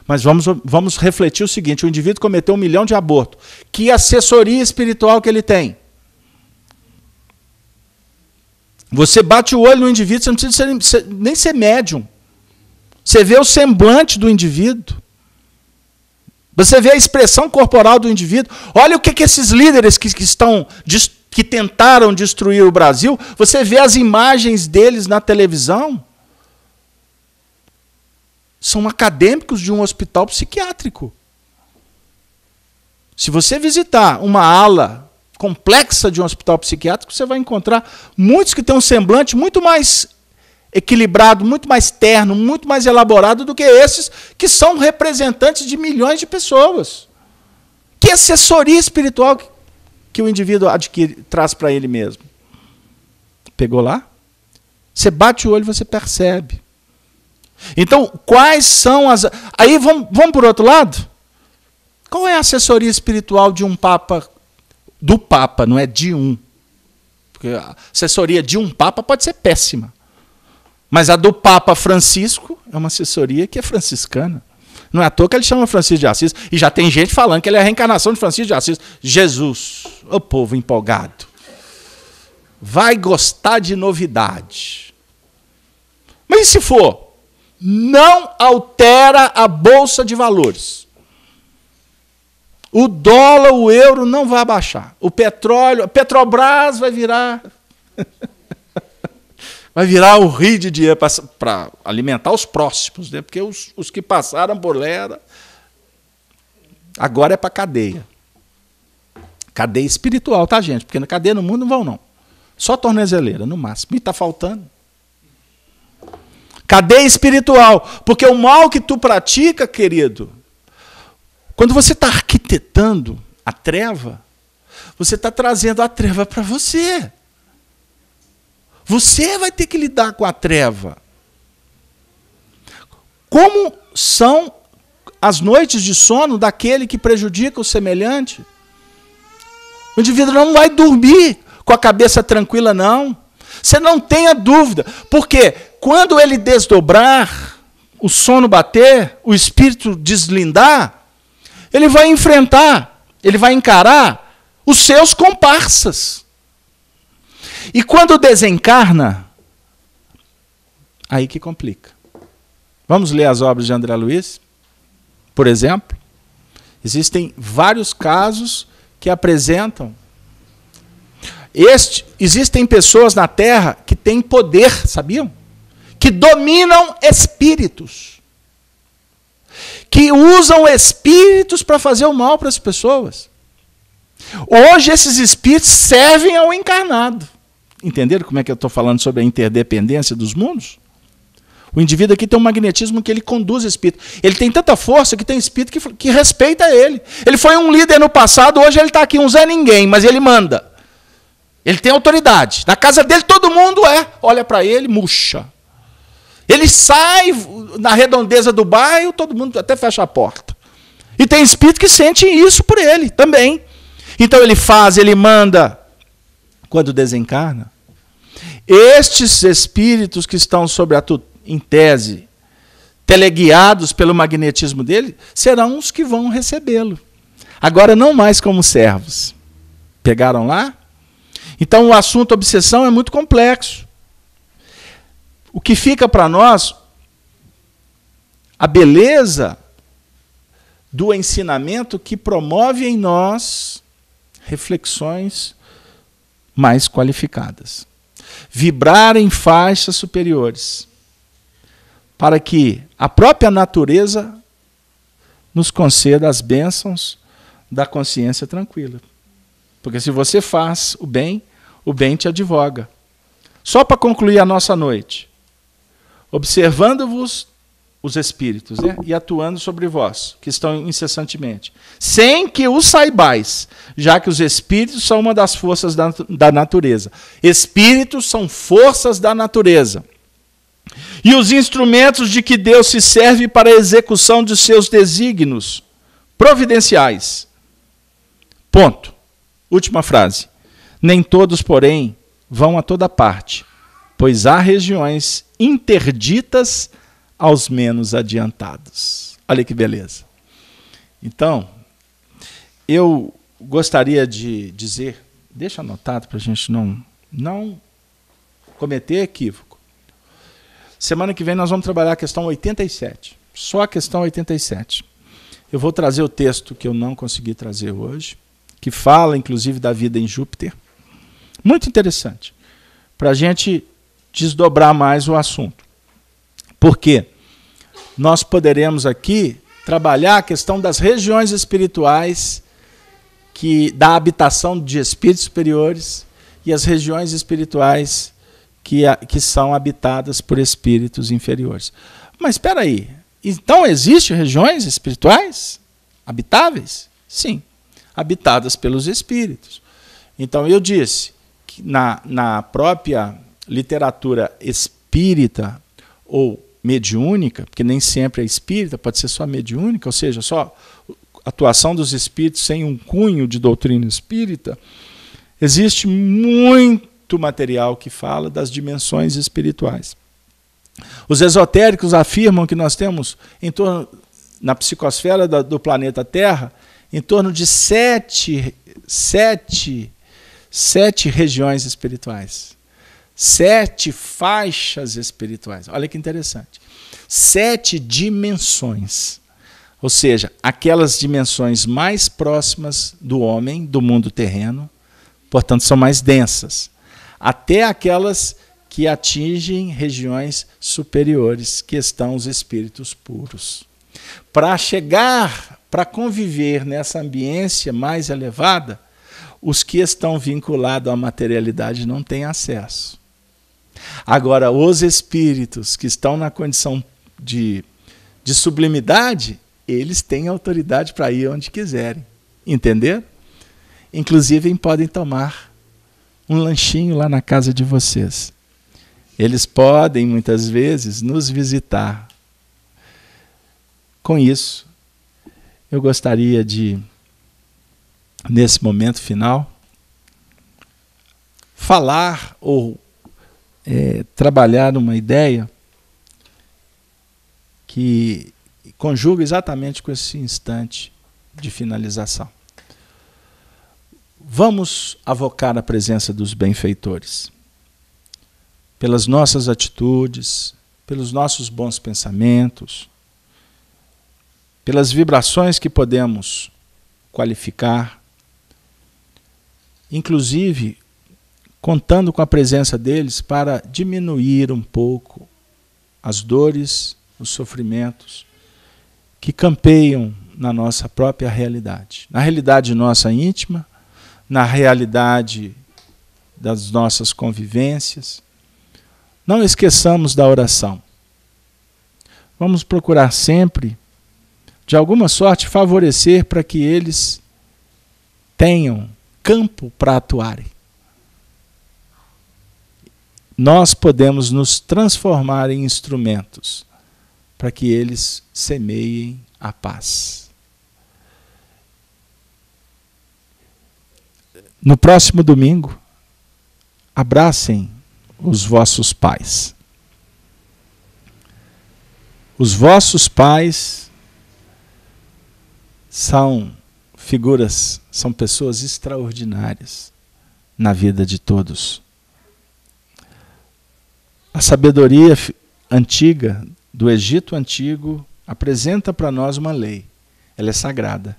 Mas vamos refletir o seguinte: o indivíduo cometeu 1 milhão de abortos. Que assessoria espiritual que ele tem? Você bate o olho no indivíduo, você não precisa nem ser médium. Você vê o semblante do indivíduo. Você vê a expressão corporal do indivíduo. Olha o que esses líderes que tentaram destruir o Brasil, você vê as imagens deles na televisão. São acadêmicos de um hospital psiquiátrico. Se você visitar uma ala complexa de um hospital psiquiátrico, você vai encontrar muitos que têm um semblante muito mais equilibrado, muito mais terno, muito mais elaborado do que esses que são representantes de milhões de pessoas. Que assessoria espiritual que o indivíduo traz para ele mesmo? Pegou lá? Você bate o olho e você percebe. Então, quais são as... Aí, vamos por outro lado? Qual é a assessoria espiritual de um Papa? Do Papa, não é de um. Porque a assessoria de um Papa pode ser péssima. Mas a do Papa Francisco é uma assessoria que é franciscana. Não é à toa que ele chama Francisco de Assis. E já tem gente falando que ele é a reencarnação de Francisco de Assis. Jesus, o povo empolgado. Vai gostar de novidade. Mas e se for? Não altera a Bolsa de Valores. O dólar, o euro não vai baixar. O petróleo, a Petrobras vai virar... vai virar o rio de dinheiro para alimentar os próximos, né? Porque os que passaram por lá, agora é para cadeia. Cadeia espiritual, tá, gente? Porque na cadeia no mundo não vão, não. Só tornezeleira, no máximo. E está faltando. Cadeia espiritual. Porque o mal que tu pratica, querido, quando você está arquitetando a treva, você está trazendo a treva para você. Você vai ter que lidar com a treva. Como são as noites de sono daquele que prejudica o semelhante? O indivíduo não vai dormir com a cabeça tranquila, não. Você não tenha dúvida. Porque quando ele desdobrar, o sono bater, o espírito deslindar, ele vai enfrentar, ele vai encarar os seus comparsas. E quando desencarna, aí que complica. Vamos ler as obras de André Luiz? Por exemplo, existem vários casos que apresentam. Existem pessoas na Terra que têm poder, sabiam? Que dominam espíritos. Que usam espíritos para fazer o mal para as pessoas. Hoje esses espíritos servem ao encarnado. Entenderam como é que eu estou falando sobre a interdependência dos mundos? O indivíduo aqui tem um magnetismo que ele conduz o espírito. Ele tem tanta força que tem espírito que respeita ele. Ele foi um líder no passado, hoje ele está aqui, um Zé Ninguém, mas ele manda. Ele tem autoridade. Na casa dele todo mundo olha para ele, murcha. Ele sai na redondeza do bairro, todo mundo até fecha a porta. E tem espírito que sente isso por ele também. Então ele faz, ele manda. Quando desencarna, estes espíritos que estão em tese, teleguiados pelo magnetismo dele, serão os que vão recebê-lo. Agora não mais como servos. Pegaram lá? Então o assunto obsessão é muito complexo. O que fica para nós, a beleza do ensinamento que promove em nós reflexões mais qualificadas. Vibrar em faixas superiores, para que a própria natureza nos conceda as bênçãos da consciência tranquila. Porque se você faz o bem te advoga. Só para concluir a nossa noite, observando-vos os espíritos, né? E atuando sobre vós, que estão incessantemente, sem que os saibais, já que os espíritos são uma das forças da natureza. Espíritos são forças da natureza. E os instrumentos de que Deus se serve para a execução de seus desígnios providenciais. Ponto. Última frase. Nem todos, porém, vão a toda parte, pois há regiões interditas aos menos adiantados. Olha que beleza. Então, eu gostaria de dizer, deixa anotado para a gente não cometer equívoco. Semana que vem nós vamos trabalhar a questão 87, só a questão 87. Eu vou trazer o texto que eu não consegui trazer hoje, que fala inclusive da vida em Júpiter. Muito interessante, para a gente desdobrar mais o assunto. Porque nós poderemos aqui trabalhar a questão das regiões espirituais, da habitação de espíritos superiores e as regiões espirituais que são habitadas por espíritos inferiores. Mas espera aí, então existem regiões espirituais habitáveis? Sim, habitadas pelos espíritos. Então eu disse que na própria literatura espírita ou mediúnica, porque nem sempre é espírita, pode ser só mediúnica, ou seja, só atuação dos espíritos sem um cunho de doutrina espírita, existe muito material que fala das dimensões espirituais. Os esotéricos afirmam que nós temos, na psicosfera do planeta Terra, em torno de sete regiões espirituais. 7 faixas espirituais. Olha que interessante. 7 dimensões. Ou seja, aquelas dimensões mais próximas do homem, do mundo terreno, portanto, são mais densas. Até aquelas que atingem regiões superiores, que estão os espíritos puros. Para conviver nessa ambiência mais elevada, os que estão vinculados à materialidade não têm acesso. Agora, os espíritos que estão na condição de sublimidade, eles têm autoridade para ir onde quiserem. Entender? Inclusive, podem tomar um lanchinho lá na casa de vocês. Eles podem, muitas vezes, nos visitar. Com isso, eu gostaria de, nesse momento final, falar ou trabalhar uma ideia que conjuga exatamente com esse instante de finalização. Vamos avocar a presença dos benfeitores. Pelas nossas atitudes, pelos nossos bons pensamentos, pelas vibrações que podemos qualificar, inclusive contando com a presença deles para diminuir um pouco as dores, os sofrimentos que campeiam na nossa própria realidade. Na realidade nossa íntima, na realidade das nossas convivências. Não esqueçamos da oração. Vamos procurar sempre, de alguma sorte, favorecer para que eles tenham campo para atuarem. Nós podemos nos transformar em instrumentos para que eles semeiem a paz. No próximo domingo, abracem os vossos pais. Os vossos pais são figuras, são pessoas extraordinárias na vida de todos. A sabedoria antiga, do Egito Antigo, apresenta para nós uma lei. Ela é sagrada.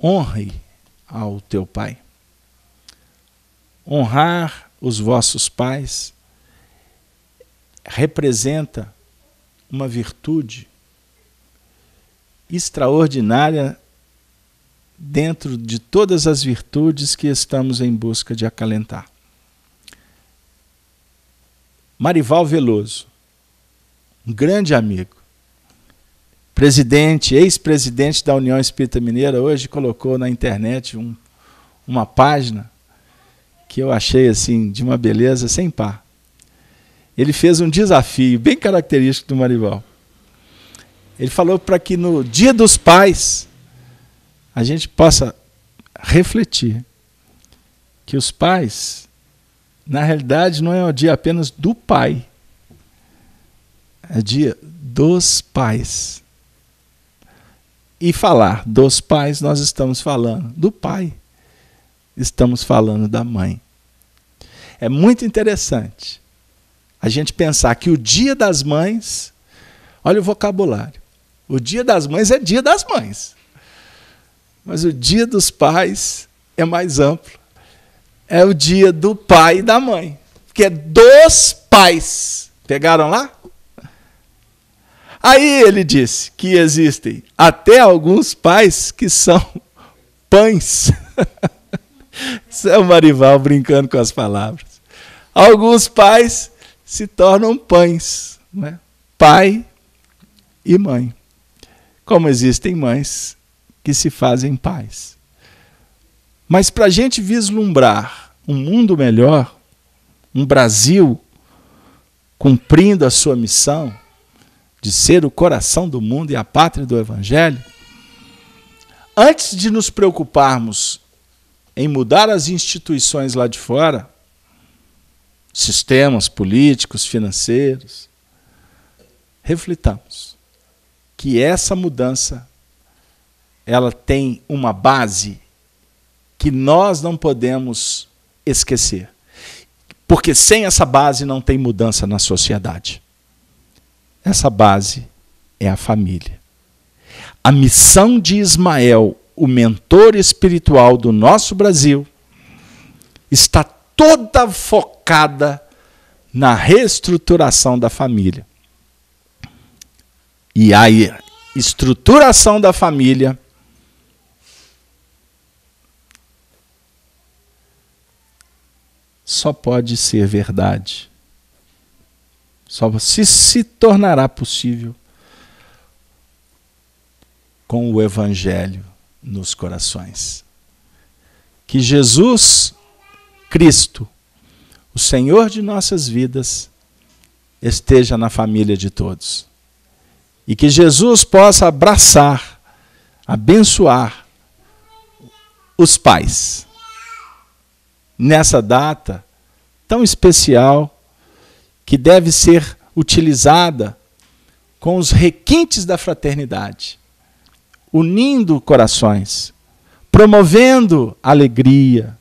Honre ao teu pai. Honrar os vossos pais representa uma virtude extraordinária dentro de todas as virtudes que estamos em busca de acalentar. Marival Veloso, um grande amigo, presidente, ex-presidente da União Espírita Mineira, hoje colocou na internet uma página que eu achei assim de uma beleza sem par. Ele fez um desafio bem característico do Marival. Ele falou para que no Dia dos Pais a gente possa refletir que os pais, na realidade, não é o dia apenas do pai, é dia dos pais. e falar dos pais, nós estamos falando do pai. Estamos falando da mãe. É muito interessante a gente pensar que o Dia das Mães, olha o vocabulário, o Dia das Mães é Dia das Mães, mas o Dia dos Pais é mais amplo. É o dia do pai e da mãe, que é dos pais. Pegaram lá? Aí ele disse que existem até alguns pais que são pães. Isso é o Marival brincando com as palavras. Alguns pais se tornam pães, né? Pai e mãe. Como existem mães que se fazem pais. Mas para a gente vislumbrar um mundo melhor, um Brasil cumprindo a sua missão de ser o coração do mundo e a pátria do Evangelho, antes de nos preocuparmos em mudar as instituições lá de fora, sistemas políticos, financeiros, reflitamos que essa mudança ela tem uma base que nós não podemos esquecer. Porque sem essa base não tem mudança na sociedade. Essa base é a família. A missão de Ismael, o mentor espiritual do nosso Brasil, está toda focada na reestruturação da família. E a estruturação da família só pode ser verdade. Só se tornará possível com o Evangelho nos corações. Que Jesus Cristo, o Senhor de nossas vidas, esteja na família de todos. E que Jesus possa abraçar, abençoar os pais. Nessa data tão especial, que deve ser utilizada com os requintes da fraternidade, unindo corações, promovendo alegria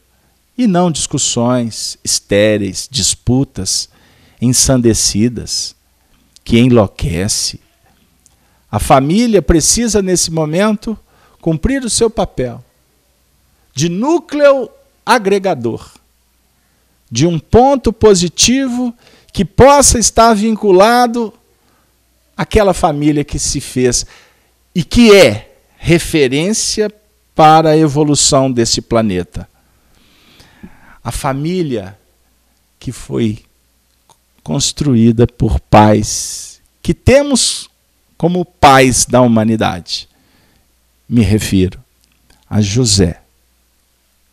e não discussões estéreis, disputas ensandecidas, que enlouquece. A família precisa, nesse momento, cumprir o seu papel de núcleo agregador, de um ponto positivo que possa estar vinculado àquela família que se fez e que é referência para a evolução desse planeta. A família que foi construída por pais, que temos como pais da humanidade. Me refiro a José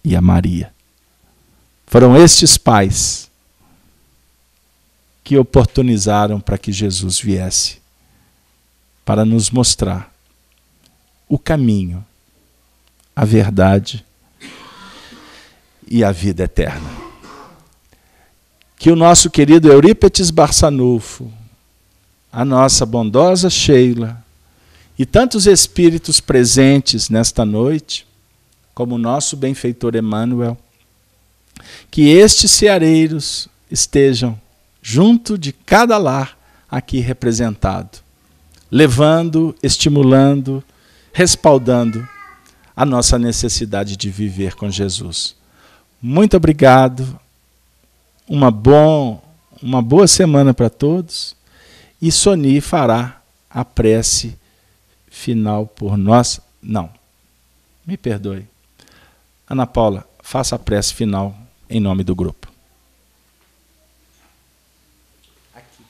e a Maria. Foram estes pais que oportunizaram para que Jesus viesse, para nos mostrar o caminho, a verdade e a vida eterna. Que o nosso querido Eurípetes Barçanufo, a nossa bondosa Sheila e tantos espíritos presentes nesta noite, como o nosso benfeitor Emmanuel, que estes ceareiros estejam junto de cada lar aqui representado, levando, estimulando, respaldando a nossa necessidade de viver com Jesus. Muito obrigado, uma boa semana para todos, e Soni fará a prece final por nós. Não, me perdoe. Ana Paula, faça a prece final em nome do grupo. Aqui.